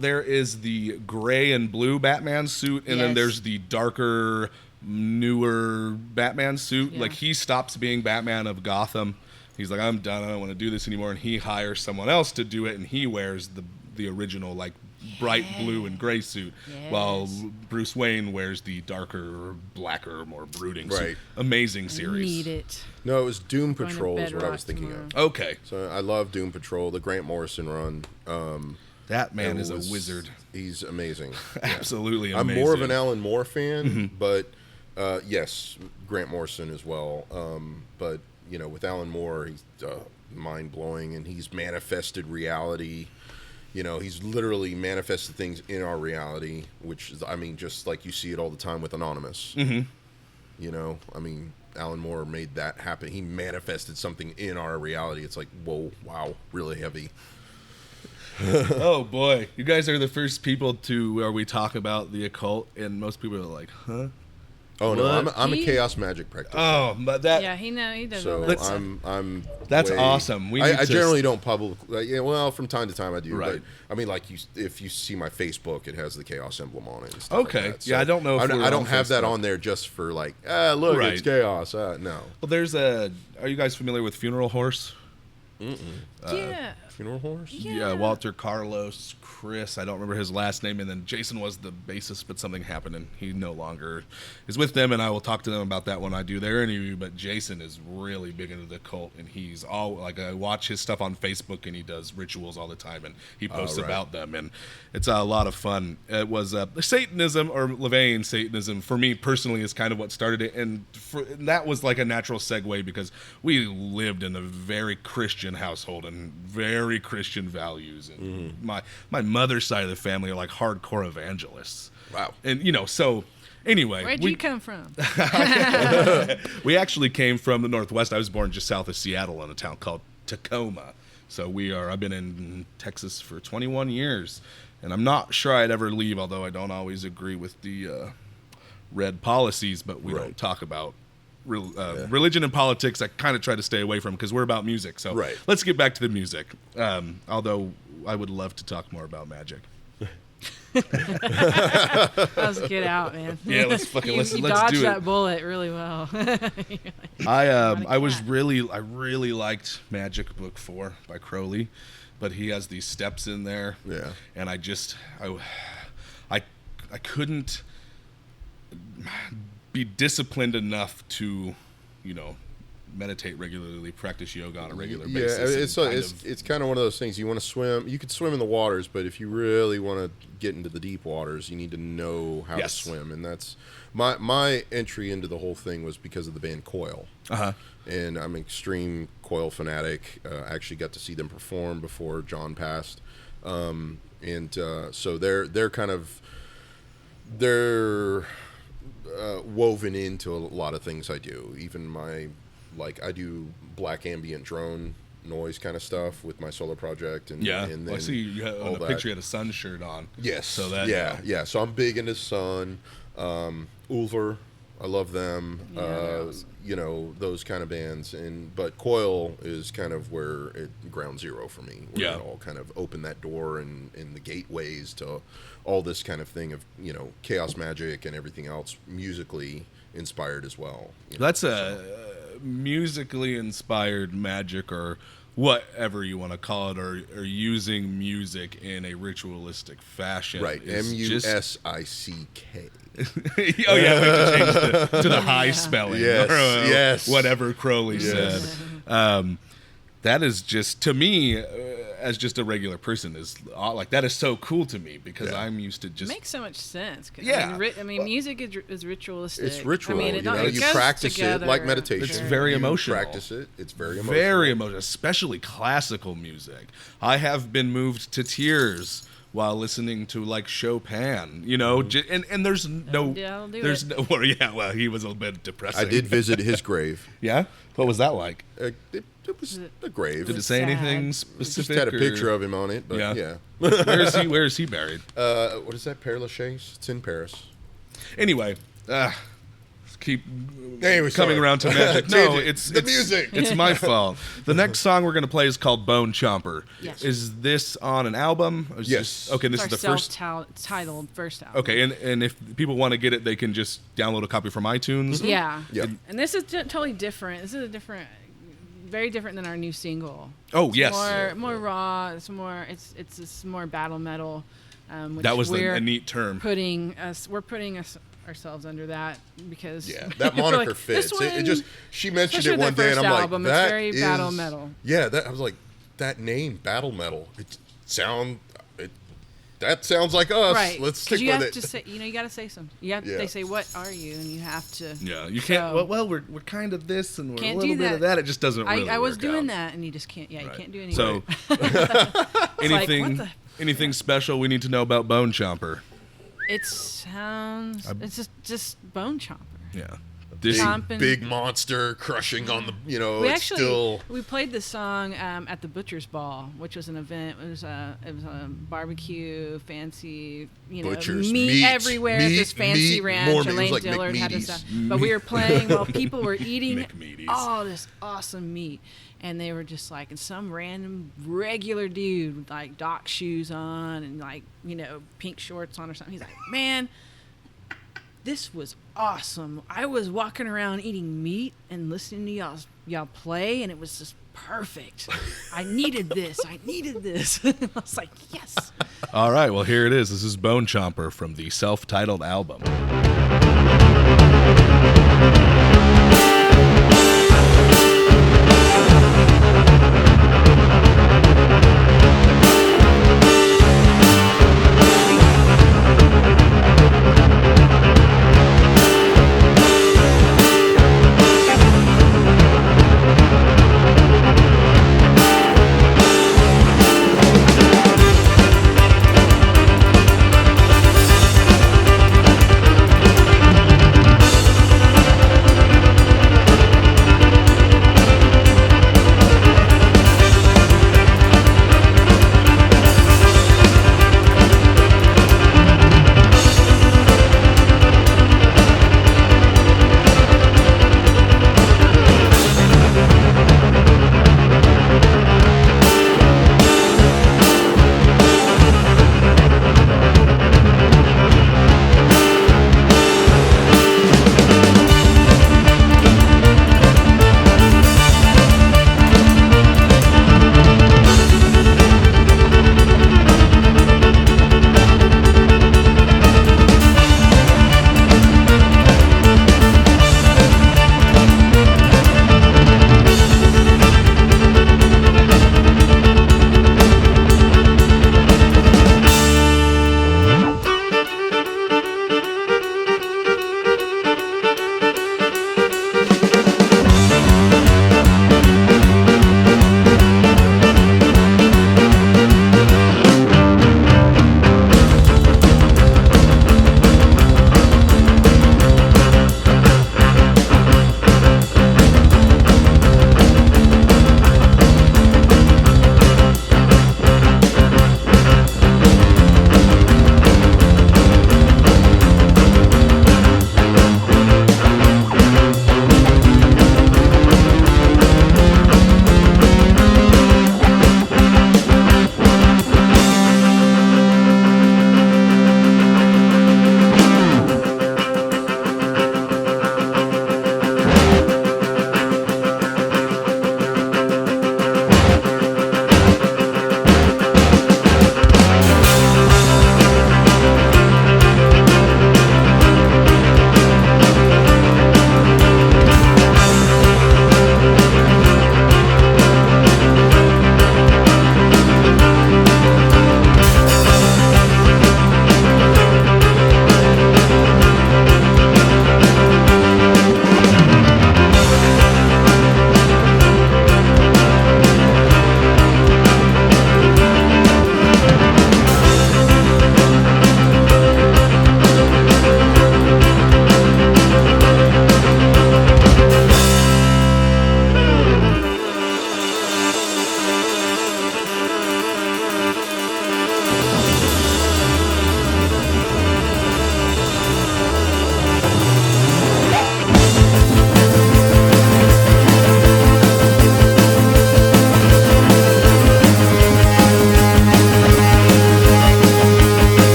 A: there is the gray and blue Batman suit, and then
C: Yes.
A: there's the darker, newer Batman suit.
C: Yeah.
A: Like, he stops being Batman of Gotham. He's like, I'm done. I don't want to do this anymore. And he hires someone else to do it, and he wears the original, like, bright blue and gray suit, while Bruce Wayne wears the darker, blacker, more brooding suit.
B: Right.
A: Amazing series.
C: Need it.
B: No, it was Doom
C: Going to
B: Patrol is what I
C: Bedrock
B: was thinking
C: tomorrow.
B: of.
A: Okay.
B: So I love Doom Patrol, the Grant Morrison run.
A: That man
B: it
A: is a
B: was-
A: wizard.
B: He's amazing.
A: Absolutely
B: I'm
A: amazing.
B: more of an Alan Moore fan, but yes, Grant Morrison as well. But with Alan Moore, he's mind blowing, and he's manifested reality. He's literally manifested things in our reality, which is, just like you see it all the time with Anonymous. Alan Moore made that happen. He manifested something in our reality. It's like, whoa, wow, really heavy.
A: Oh boy, you guys are the first people where we talk about the occult, and most people are like, "Huh?"
B: Oh no,
A: What?
B: I'm a chaos magic practitioner.
A: Oh, but that
C: Yeah, he does
B: So
C: all that stuff.
B: I'm
A: That's
B: way-
A: awesome. We
B: I
A: need to-
B: generally don't well, from time to time I do.
A: Right.
B: But like if you see my Facebook, it has the chaos emblem on it. And stuff
A: Okay.
B: Like that.
A: Yeah, I don't know if we're
B: I don't
A: on
B: have that
A: Facebook.
B: on there just for like, look,
A: Right.
B: it's chaos. No.
A: well, are you guys familiar with Funeral Horse?
C: Yeah.
B: Funeral Horse.
A: Yeah, Walter, Carlos, Chris. I don't remember his last name, and then Jason was the bassist, but something happened, and he no longer is with them. And I will talk to them about that when I do their interview. But Jason is really big into the cult, and he's all like, I watch his stuff on Facebook, and he does rituals all the time, and he posts
B: right.
A: about them, and it's a lot of fun. It was Satanism, or Levain Satanism, for me personally, is kind of what started it, and that was like a natural segue because we lived in a very Christian household and very Christian values, and my mother's side of the family are like hardcore evangelists.
B: Wow.
A: And so anyway,
C: Where'd you come from?
A: we actually came from the Northwest. I was born just south of Seattle in a town called Tacoma. So I've been in Texas for 21 years, and I'm not sure I'd ever leave, although I don't always agree with the red policies, but we don't talk about religion and politics. I kind of try to stay away from because we're about music. So let's get back to the music. Although I would love to talk more about magic.
C: Let's get out, man.
A: Yeah, let's let's
C: dodged
A: do
C: that
A: it.
C: bullet really well.
A: I really liked Magic Book 4 by Crowley, but he has these steps in there.
B: Yeah.
A: And I couldn't be disciplined enough to, meditate regularly, practice yoga on a regular basis.
B: It's kind of one of those things. You want to swim. You could swim in the waters, but if you really want to get into the deep waters, you need to know how to swim. And that's my entry into the whole thing was because of the band Coil. And I'm an extreme Coil fanatic. I actually got to see them perform before John passed, so they're kind of woven into a lot of things I do. Even I do black ambient drone noise kind of stuff with my solo project. And then
A: I see you have on a picture you had a Sun shirt on.
B: Yes.
A: So that
B: yeah. So I'm big into Sun, Ulver. I love them. Those kind of bands. But Coil is kind of where ground zero for me. Where it all kind of opened that door and the gateways to all this kind of thing of chaos magic and everything else musically inspired as well.
A: That's musically inspired magic, or whatever you want to call it, or using music in a ritualistic fashion.
B: Right. Musiick.
A: Oh yeah, we have to change to the high spelling.
B: Yes.
A: Whatever Crowley said. That is just, to me, as just a regular person, is like, that is so cool to me because I'm used to just.
C: It makes so much sense.
A: Yeah.
C: Music is ritualistic.
B: It's ritual.
C: It
B: you
C: goes
B: practice
C: together.
B: it like meditation.
A: It's very emotional.
B: Practice it. It's very emotional.
A: Very emotional, especially classical music. I have been moved to tears while listening to like Chopin, you know, and there's no,
C: I'll do
A: there's
C: it.
A: no, well, he was a little bit depressing.
B: I did visit his grave.
A: Yeah? What was that like?
B: It was a grave.
A: Did it say
C: sad.
A: anything
B: Just
A: specific?
B: had a
A: or-
B: picture of him on it, but yeah.
A: Where is he buried?
B: What is that? Père Lachaise? It's in Paris.
A: Anyway, keep
B: Anyway,
A: coming
B: sorry.
A: around to magic. No,
B: JJ,
A: it's
B: the music.
A: It's my fault. The next song we're gonna play is called Bone Chomper.
C: Yes.
A: Is this on an album? Or is
B: Yes.
A: this- okay, this is
C: It's
A: the
C: our
A: first.
C: self-titled first album.
A: Okay, and if people want to get it, they can just download a copy from iTunes.
C: Yeah.
B: Yeah.
C: And this is totally different. This is very different than our new single.
A: Oh
C: It's
A: yes,
C: more raw. It's more battle metal. Which
A: that was
C: we're
A: a neat term.
C: We're putting ourselves under that because
B: Yeah, that
C: we're
B: moniker
C: like,
B: fits.
C: this
B: It just she mentioned
C: especially
B: it one
C: with their
B: day, and I'm
C: first
B: like,
C: album, it's
B: that
C: very
B: is
C: battle metal.
B: Yeah, I was like, that name, battle metal. That sounds like us.
C: right.
B: Let's
C: 'Cause
B: stick
C: you
B: with
C: have
B: it.
C: to say, you got to say something.
B: Yeah.
C: They say, "What are you?" and you have to.
A: Yeah, you can't.
C: So-
A: well, we're kind of this, and we're
C: Can't
A: a little
C: do
A: bit
C: that.
A: of that. It just doesn't really.
C: I was
A: work
C: doing
A: out.
C: that, and you just can't. Yeah, you
A: Right.
C: can't do
A: So,
C: anything.
A: anything special we need to know about Bone Chomper?
C: It sounds. It's just Bone Chomper.
A: Yeah,
B: Big,
C: Chomping.
B: big monster crushing on the.
C: We
B: it's
C: actually
B: still.
C: we played the song at the Butcher's Ball, which was an event. It was a barbecue, fancy,
B: Butcher's
C: meat
B: meat,
C: everywhere at this fancy
B: meat,
C: ranch.
B: more meat. It was
C: Elaine
B: like
C: Dillard had this
B: McMeaty's.
C: stuff, but we were playing while people were eating
A: McMeaty's.
C: all this awesome meat, and they were just like, and some random regular dude with like dock shoes on and like pink shorts on or something. He's like, man. This was awesome. I was walking around eating meat and listening to y'all play, and it was just perfect. I needed this. I was like, yes.
A: All right, well here it is. This is Bone Chomper from the self-titled album.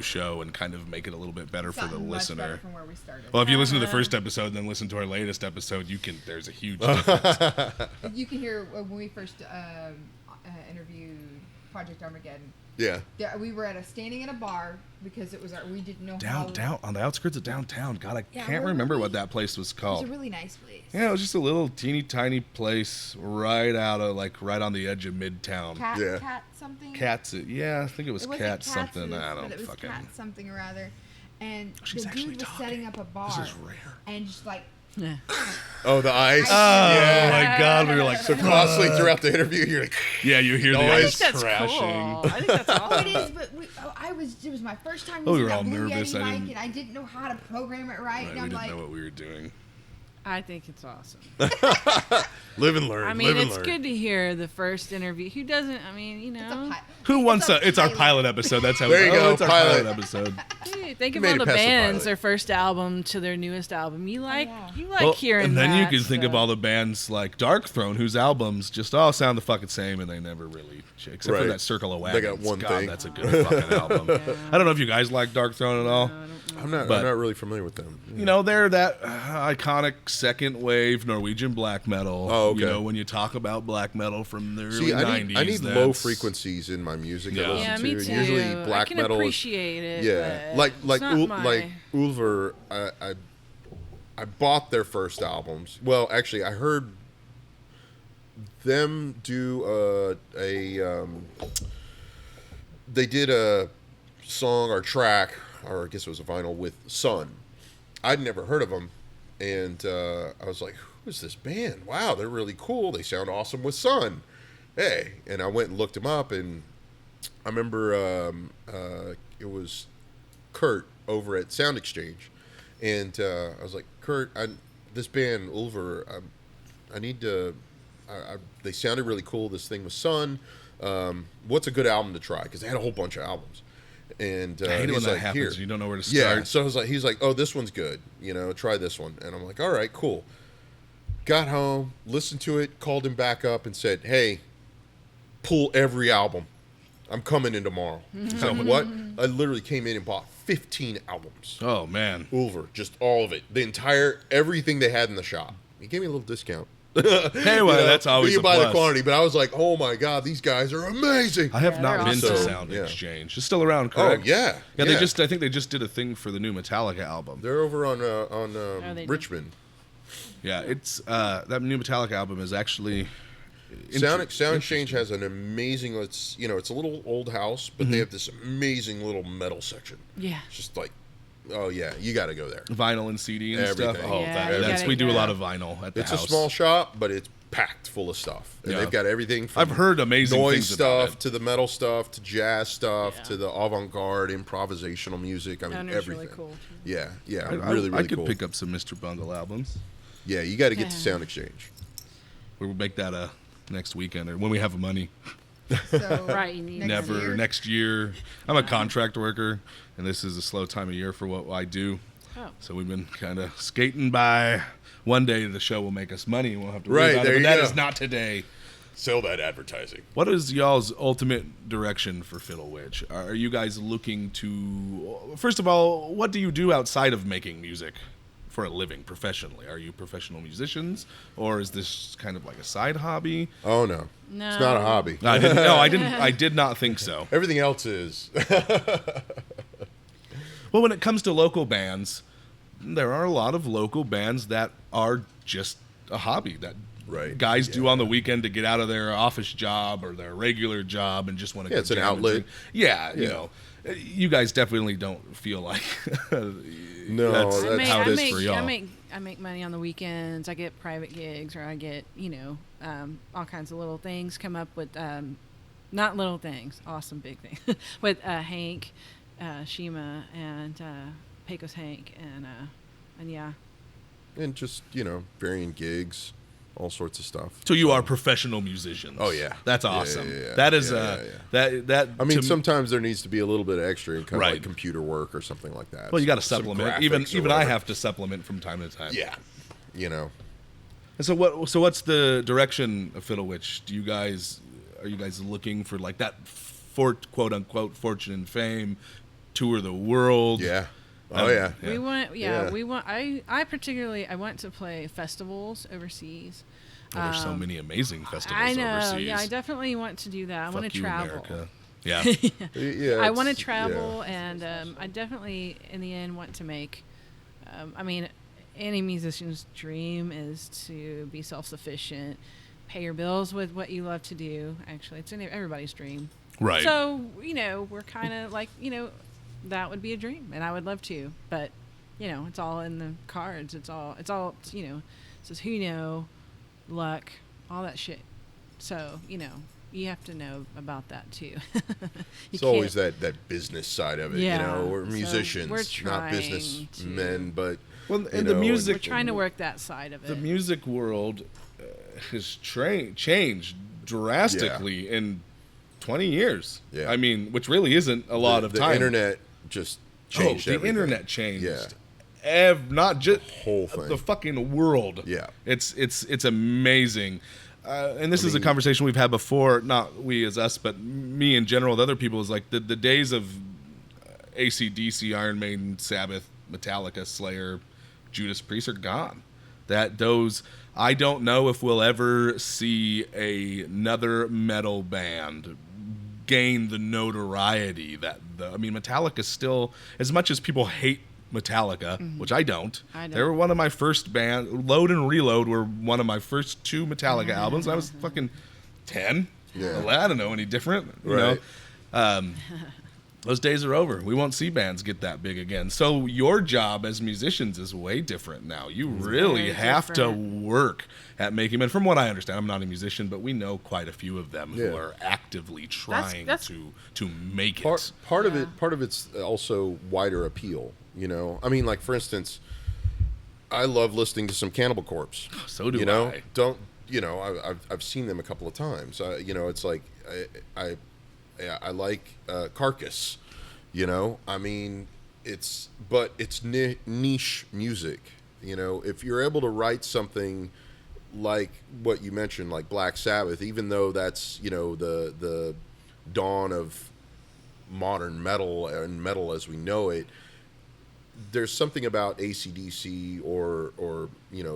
A: show and kind of make it a little bit better for the
D: Much
A: listener.
D: better from where we started.
A: Well, if you listen to the first episode and then listen to our latest episode, there's a huge difference.
D: You can hear when we first interviewed Project Armageddon.
B: Yeah.
D: We were standing in a bar because it was we didn't know
A: Down on the outskirts of downtown. God, I can't
D: we're
A: remember
D: really-
A: what that place was
D: It
A: called.
D: was a really nice place.
A: Yeah, it was just a little teeny tiny place right on the edge of Midtown.
D: Cat something.
A: Cats, yeah, I think it was
D: It wasn't
A: Cat something.
D: Katz's,
A: I
D: but
A: don't
D: it was
A: fucking.
D: Cat something or other. And
A: She's
D: the
A: actually
D: dude was
A: talking.
D: setting up a bar.
A: This is rare.
D: And just like
C: Yeah.
B: Oh, the ice.
A: Oh my God, we were like
B: So constantly throughout the interview, you're like,
A: yeah, you hear the
B: I
C: I
A: ice
C: think that's
A: crashing.
C: cool. I think that's
D: Oh,
C: awesome.
D: it is, but it was my first time
A: Oh, we
D: using
A: were
D: that
A: all
D: Blue
A: nervous.
D: Yeti
A: I
D: mic,
A: didn't-
D: and I didn't know how to program it right.
A: Right,
D: And
A: we
D: I'm
A: didn't
D: like,
A: know what we were doing.
C: I think it's awesome.
B: live and learn.
C: I mean,
B: live and
C: it's
B: learn.
C: good to hear the first interview. Who doesn't? I mean, you
D: it's a
C: know.
D: pi-
A: Who wants
D: a
A: It's our pilot episode. That's how.
B: There you go,
A: It's our
B: pilot.
A: episode.
C: Hey, think
B: You
C: of
B: made
C: all
B: it
C: the
B: past the
C: bands,
B: pilot.
C: their first album to their newest album. You like
A: Well,
C: hearing
A: and then
C: that
A: you can think of
C: stuff.
A: all the bands like Dark Throne, whose albums just all sound the fucking same, and they never really, except for
B: Right.
A: that Circle of
B: They
A: Wagons.
B: got one
A: God,
B: thing.
A: that's a good fucking album. I don't know if you guys like Dark Throne at all.
B: I'm not really familiar with them.
A: You know, they're that iconic second wave Norwegian black metal.
B: Oh, okay.
A: You know, when you talk about black metal from the early
B: See,
A: 90s.
B: I need low
A: that's-
B: frequencies in my music.
A: Yeah.
B: I listen
C: Yeah,
B: to.
C: me too.
B: Usually black
C: I can
B: metal.
C: appreciate it.
B: Yeah,
C: but it's not my-
B: like Ulver. I bought their first albums. Well, actually, I heard them do they did a song or track, or I guess it was a vinyl with Sun. I'd never heard of them, and I was like, "Who is this band? Wow, they're really cool. They sound awesome with Sun." Hey, and I went and looked them up, and I remember it was Kurt over at Sound Exchange, and I was like, "Kurt, this band Ulver, I need to. They sounded really cool. This thing was Sun. What's a good album to try? Because they had a whole bunch of albums." And
A: I hate it when
B: he's
A: that
B: like,
A: happens.
B: "Here."
A: You don't know where to
B: Yeah,
A: start.
B: so I was like, he's like, "Oh, this one's good. You know, try this one." And I'm like, "All right, cool." Got home, listened to it, called him back up, and said, "Hey, pull every album. I'm coming in tomorrow." So what? I literally came in and bought 15 albums.
A: Oh, man.
B: Ulver, just all of it, everything they had in the shop. He gave me a little discount.
A: Hey, well, that's always
B: you
A: a
B: buy
A: plus.
B: the quantity, but I was like, "Oh my god, these guys are amazing."
A: I have
C: Yeah,
A: not
C: they're
A: been to
C: awesome.
A: Sound
B: Yeah.
A: Exchange. It's still around,
B: Oh
A: correct?
B: yeah,
A: Yeah, I think they just did a thing for the new Metallica album.
B: they're over on
C: they do.
B: Richmond.
A: Yeah, it's that new Metallica album is actually
B: Sound Exchange has an amazing. It's a little old house, but they have this amazing little metal section.
C: Yeah.
B: It's just like, oh yeah, you got to go there.
A: vinyl and CD and
B: Everything.
A: stuff. Oh,
C: Yeah,
B: you
A: that's
C: gotta
A: we do a
C: go.
A: lot of vinyl at the
B: It's
A: house.
B: a small shop, but it's packed full of stuff. And
A: Yeah.
B: they've got everything from
A: I've heard amazing
B: noise
A: things about
B: stuff
A: it.
B: to the metal stuff to jazz stuff
C: Yeah.
B: to the avant-garde improvisational music. I mean,
C: Sounder's
B: everything.
C: really cool.
B: Yeah, yeah,
A: I
B: really
A: could
B: cool.
A: pick up some Mr. Bungle albums.
B: Yeah, you got to get to
C: Yeah.
B: Sound Exchange.
A: We'll make that next weekend or when we have money.
D: So
C: Right, you need
D: next
A: Never
D: year,
A: next year. I'm a contract worker, and this is a slow time of year for what I do.
C: Oh.
A: So we've been kind of skating by. One day the show will make us money, and we'll have to worry
B: Right,
A: about
B: there
A: it.
B: you
A: But that
B: go.
A: is not today.
B: Sell that advertising.
A: What is y'all's ultimate direction for Fiddle Witch? Are you guys looking to, first of all, what do you do outside of making music for a living professionally? Are you professional musicians, or is this kind of like a side hobby?
B: Oh no,
C: No.
B: it's not a hobby.
A: I did not think so.
B: Everything else is.
A: Well, when it comes to local bands, there are a lot of local bands that are just a hobby that
B: Right.
A: guys do on the weekend to get out of their office job or their regular job and just want to
B: Yeah,
A: go
B: it's an
A: jam and
B: outlet.
A: drink. Yeah, you
B: Yeah.
A: know, you guys definitely don't feel like
B: No,
A: that's
B: that's
A: how
C: I
A: it is
C: make,
A: for y'all.
C: I make money on the weekends. I get private gigs, or I get all kinds of little things. Come up with not little things, awesome big things with Hank, Shima, and Pecos Hank, and yeah.
B: And just varying gigs, all sorts of stuff.
A: So you are professional musicians.
B: Oh yeah,
A: that's
B: Yeah,
A: awesome.
B: yeah, yeah.
A: That is
B: Yeah, yeah.
A: that.
B: I mean,
A: to-
B: sometimes there needs to be a little bit of extra in kind of
A: Right.
B: like computer work or something like that.
A: well, you got to
B: Some
A: supplement.
B: graphics
A: Even
B: or
A: I
B: whatever.
A: have to supplement from time to time.
B: Yeah,
A: And so what? So what's the direction of Fiddle Witch? Are you guys looking for like that quote unquote fortune and fame tour the world.
B: Yeah. Oh yeah.
C: We want. Yeah, we want. I particularly. I want to play festivals overseas.
A: There's so many amazing festivals
C: I know.
A: overseas.
C: Yeah, I definitely want to do that. I want to travel.
A: America. Yeah.
B: Yeah.
C: I want to travel, and I definitely, in the end, want to make. I mean, any musician's dream is to be self-sufficient, pay your bills with what you love to do. Actually, it's everybody's dream.
A: Right.
C: So, we're kind of like, that would be a dream, and I would love to. But, it's all in the cards. It's all, it's says luck, all that shit. So, you have to know about that too.
B: It's always that business side of it,
C: Yeah.
B: We're
C: So
B: musicians,
C: we're
B: not businessmen, but
A: and the music,
C: we're trying to work that side of it.
A: the music world has changed drastically in 20 years.
B: Yeah.
A: I mean, which really isn't a lot of time.
B: The internet just changed everything.
A: Internet changed.
B: Yeah.
A: Not just
B: whole thing.
A: the fucking world.
B: Yeah.
A: It's amazing. And this is a conversation we've had before, not we as us, but me in general with other people, is like the days of AC/DC, Iron Maiden, Sabbath, Metallica, Slayer, Judas Priest are gone. I don't know if we'll ever see another metal band gain the notoriety that Metallica still, as much as people hate Metallica, which I don't. They were one of my first bands. Load and Reload were one of my first 2 Metallica albums. I was fucking 10.
B: Yeah.
A: I don't know any different. You know? Those days are over. We won't see bands get that big again. So your job as musicians is way different now. You really have to work at making them. And from what I understand, I'm not a musician, but we know quite a few of them who are actively trying to make it.
B: Part of it's also wider appeal. I mean, like for instance, I love listening to some Cannibal Corpse.
A: So do I.
B: I've seen them a couple of times. It's like I like Carcass. I mean, it's niche music. If you're able to write something like what you mentioned, like Black Sabbath, even though that's the dawn of modern metal and metal as we know it. There's something about AC/DC or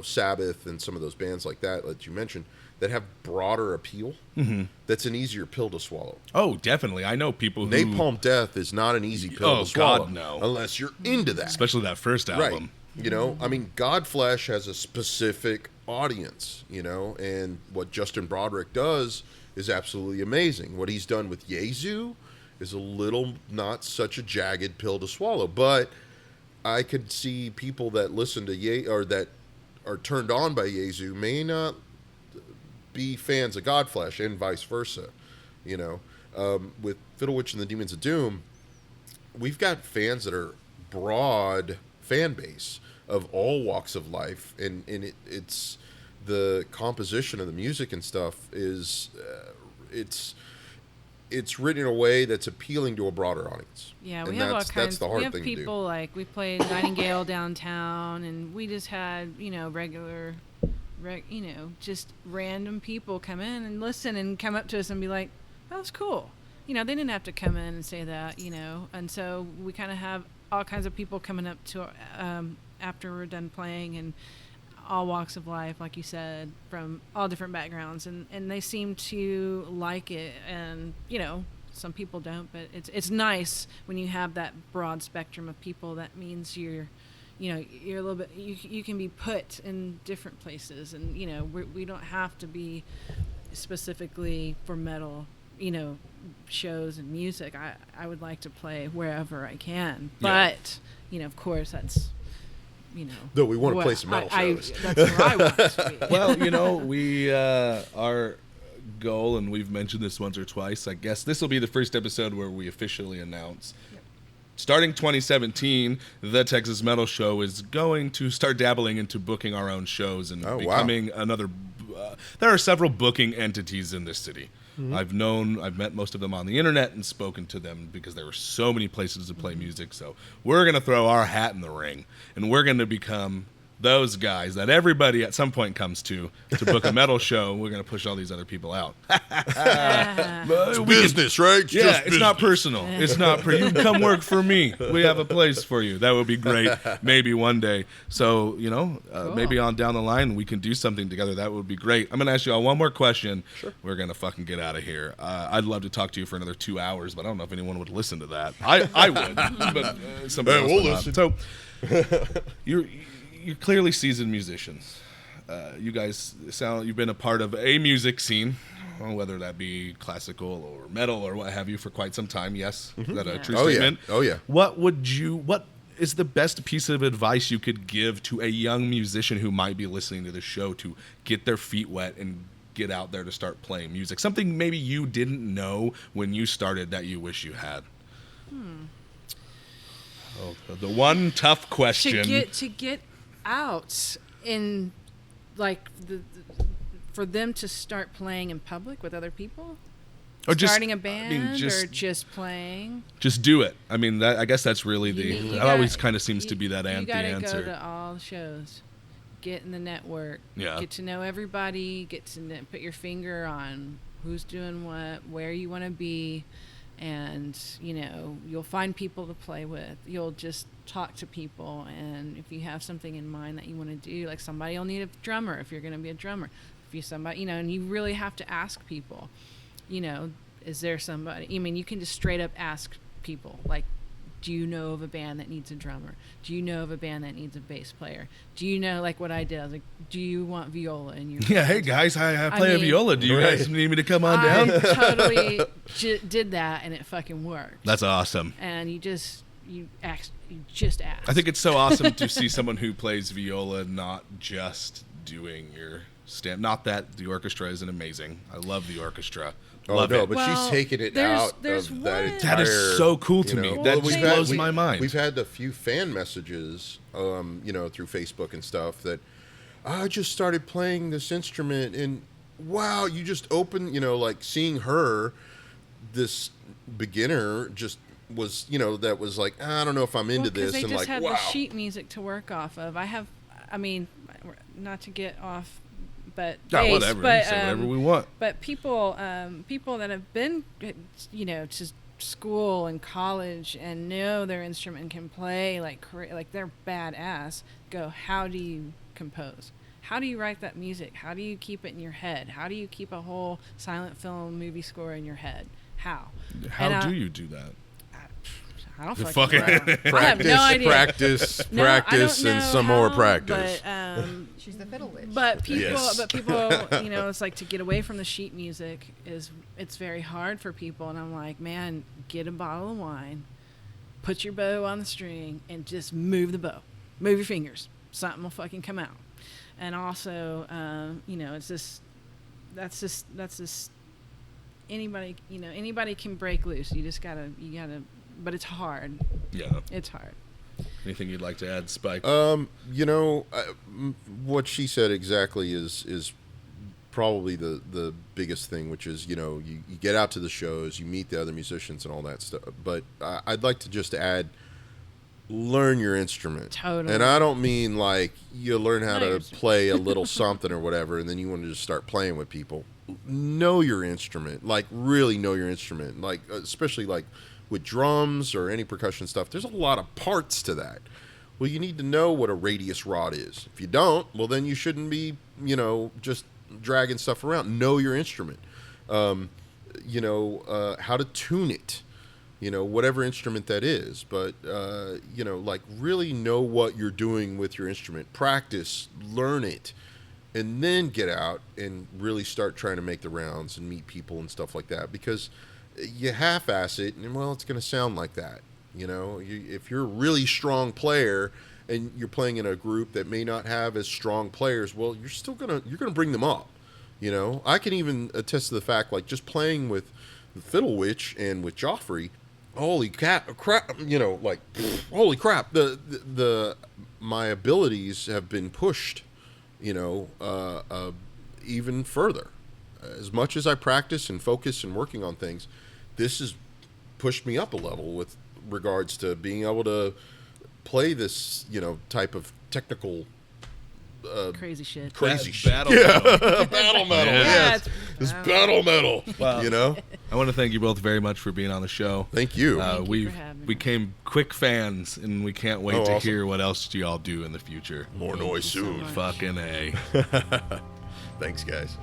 B: Sabbath and some of those bands like that you mentioned that have broader appeal. Mm-hmm. That's an easier pill to swallow.
A: Oh, definitely. I know people who...
B: Napalm Death is not an easy pill to swallow.
A: God, no.
B: Unless you're into that.
A: Especially that first album.
B: Right. I mean, Godflesh has a specific audience, and what Justin Broderick does is absolutely amazing. What he's done with Yezu is a little not such a jagged pill to swallow, but I could see people that listen to or that are turned on by Yezu may not be fans of Godflesh, and vice versa. With Fiddle Witch and the Demons of Doom, we've got fans that are broad fan base of all walks of life, and it's the composition of the music and stuff is it's written in a way that's appealing to a broader audience.
C: Yeah,
B: we
C: have all kinds.
B: That's the hard
C: we have
B: thing
C: people
B: to do.
C: like we played Nightingale downtown, and we just had regular, just random people come in and listen and come up to us and be like, "That was cool." They didn't have to come in and say that, And so we kind of have all kinds of people coming up to after we're done playing, and all walks of life, like you said, from all different backgrounds, and they seem to like it, and some people don't, but it's nice when you have that broad spectrum of people. That means you're a little bit, you can be put in different places, and we don't have to be specifically for metal shows and music. I would like to play wherever I can, but of course that's
B: Though we want to play some metal shows.
C: That's where I want to be.
A: Well, we our goal, and we've mentioned this once or twice, I guess this will be the first episode where we officially announce. Yep. Starting 2017, the Texas Metal Show is going to start dabbling into booking our own shows and becoming another... there are several booking entities in this city. Mm-hmm. I've met most of them on the internet and spoken to them because there were so many places to play music. So we're going to throw our hat in the ring, and we're going to become those guys that everybody at some point comes to book a metal show. We're going to push all these other people out.
B: It's business, right? It's just
A: It's not
B: business.
A: personal. It's not. You can come work for me. We have a place for you. That would be great. Maybe one day. So
C: Cool.
A: maybe on down the line we can do something together. That would be great. I'm gonna ask you all one more question. Sure. We're gonna fucking get out of here. I'd love to talk to you for another 2 hours, but I don't know if anyone would listen to that. I would, but somebody else
B: we'll
A: would not.
B: listen.
A: So you're clearly seasoned musicians. You guys you've been a part of a music scene, whether that be classical or metal or what have you, for quite some time. Yes, is that a true statement?
B: Oh yeah.
A: What is the best piece of advice you could give to a young musician who might be listening to the show to get their feet wet and get out there to start playing music? Something maybe you didn't know when you started that you wish you had. Oh, the one tough question.
C: To get out in, like, for them to start playing in public with other people?
A: Or just
C: starting a band, or just playing?
A: Just do it. I mean, I guess that's really
C: You
A: that always kind of seems to be that
C: You gotta
A: answer.
C: go to all the shows. Get in the network.
A: Yeah.
C: Get to know everybody. Get to put your finger on who's doing what, where you want to be. And, you'll find people to play with. You'll just talk to people. And if you have something in mind that you want to do, like somebody will need a drummer if you're going to be a drummer. If you somebody, and you really have to ask people, is there somebody? I mean, you can just straight up ask people, like, do you know of a band that needs a drummer? Do you know of a band that needs a bass player? Do you know, like what I did? I was like, do you want viola in your
A: Yeah,
C: band?
A: I play a viola. Do you
B: Right.
A: guys need me to come on down?
C: I totally did that, and it fucking worked.
A: That's awesome.
C: And you just ask.
A: I think it's so awesome to see someone who plays viola not just doing your stand. Not that the orchestra isn't amazing. I love the orchestra.
B: Oh
A: Love
B: no,
A: it.
B: but
C: Well,
B: she's taking it
C: there's-
B: out
C: there's
B: of
C: one-
B: that entire.
A: That is so cool to me. That just blows my mind.
B: We've had a few fan messages, through Facebook and stuff that I just started playing this instrument and wow, you just opened, like seeing her, this beginner just was, that was like, I don't know if I'm into this,
C: they
B: and
C: just
B: like,
C: had
B: wow.
C: the sheet music to work off of. Not to get off, but bass,
A: whatever.
C: But,
A: Say whatever we want.
C: But people that have been, to school and college and know their instrument and can play like they're badass. Go, how do you compose? How do you write that music? How do you keep it in your head? How do you keep a whole silent film movie score in your head? How?
A: How do you do that?
C: I don't
A: Fucking
C: fucking know. I have no idea.
B: Practice,
C: No, I
B: practice,
C: don't
B: and
C: know
B: some more
C: how,
B: practice.
C: But,
D: She's the Fiddle Witch.
C: But people,
B: Yes.
C: it's like to get away from the sheet music it's very hard for people. And I'm like, man, get a bottle of wine, put your bow on the string, and just move the bow, move your fingers. Something will fucking come out. And also, it's just that's just anybody can break loose. You gotta, but it's hard.
A: Yeah.
C: It's hard.
A: Anything you'd like to add, Spike?
B: What she said exactly is probably the biggest thing, which is, you get out to the shows, you meet the other musicians and all that stuff. But I'd like to just add, learn your instrument.
C: Totally.
B: And I don't mean like you learn how
C: Know your
B: to
C: instrument.
B: play a little something or whatever, and then you want to just start playing with people. Know your instrument, like really know your instrument, like especially like with drums or any percussion stuff. There's a lot of parts to that. Well, you need to know what a radius rod is. If you don't, well, then you shouldn't be, just dragging stuff around. Know your instrument. How to tune it. Whatever instrument that is. But, like really know what you're doing with your instrument. Practice, learn it, and then get out and really start trying to make the rounds and meet people and stuff like that. Because you half-ass it, and well, it's going to sound like that. If you're a really strong player and you're playing in a group that may not have as strong players, well, you're gonna bring them up. I can even attest to the fact, like just playing with the Fiddle Witch and with Joffrey, holy crap, holy crap, my abilities have been pushed, even further. As much as I practice and focus and working on things, this has pushed me up a level with regards to being able to play this, type of technical
C: crazy shit.
B: crazy shit.
A: Battle metal.
B: Battle metal.
A: Yeah.
B: Yes, it's battle metal.
A: Wow.
B: You know.
A: I want to thank you both very much for being on the show.
B: Thank you.
C: Thank you
A: We
C: for having me.
A: became quick fans, and we can't wait
B: Oh,
A: to
B: awesome.
A: hear what else y'all do in the future.
B: More noise
C: you so
B: soon.
C: much.
A: Fucking A.
B: Thanks, guys.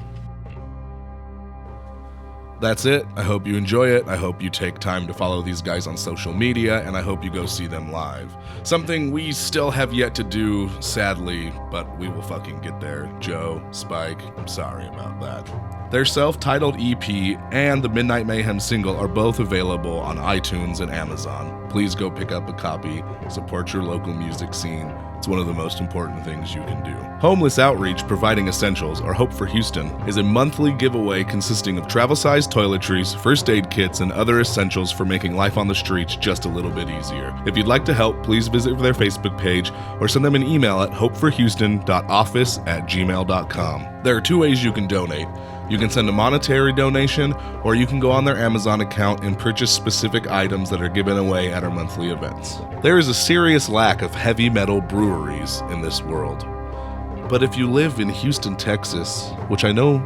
A: That's it. I hope you enjoy it. I hope you take time to follow these guys on social media, and I hope you go see them live. Something we still have yet to do, sadly, but we will fucking get there. Joe, Spike, I'm sorry about that. Their self-titled EP and the Midnight Mayhem single are both available on iTunes and Amazon. Please go pick up a copy. Support your local music scene. It's one of the most important things you can do. Homeless Outreach Providing Essentials, or Hope for Houston, is a monthly giveaway consisting of travel-sized toiletries, first aid kits, and other essentials for making life on the streets just a little bit easier. If you'd like to help, please visit their Facebook page or send them an email at hopeforhouston.office@gmail.com. There are two ways you can donate. You can send a monetary donation, or you can go on their Amazon account and purchase specific items that are given away at our monthly events. There is a serious lack of heavy metal breweries in this world. But if you live in Houston, Texas, which I know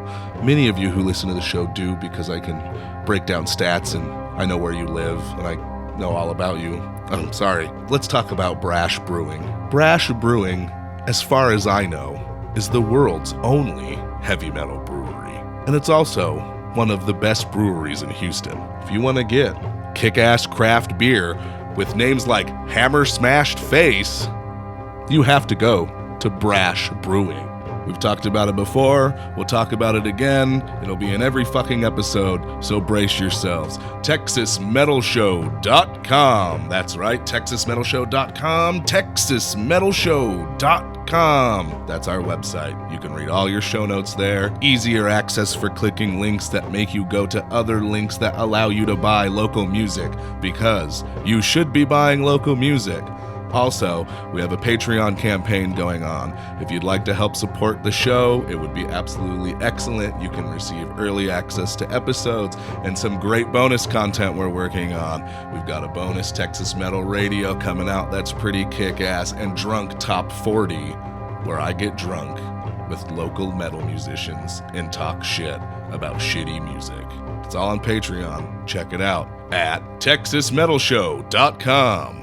A: many of you who listen to the show do because I can break down stats and I know where you live and I know all about you. I'm sorry. Let's talk about Brash Brewing. Brash Brewing, as far as I know, is the world's only heavy metal brewery. And it's also one of the best breweries in Houston. If you want to get kick-ass craft beer with names like Hammer Smashed Face, you have to go to Brash Brewing. We've talked about it before. We'll talk about it again. It'll be in every fucking episode, so brace yourselves. TexasMetalShow.com. That's right, TexasMetalShow.com. TexasMetalShow.com. That's our website. You can read all your show notes there. Easier access for clicking links that make you go to other links that allow you to buy local music, because you should be buying local music. Also, we have a Patreon campaign going on. If you'd like to help support the show, it would be absolutely excellent. You can receive early access to episodes and some great bonus content we're working on. We've got a bonus Texas Metal Radio coming out that's pretty kick-ass, and Drunk Top 40, where I get drunk with local metal musicians and talk shit about shitty music. It's all on Patreon. Check it out at TexasMetalShow.com.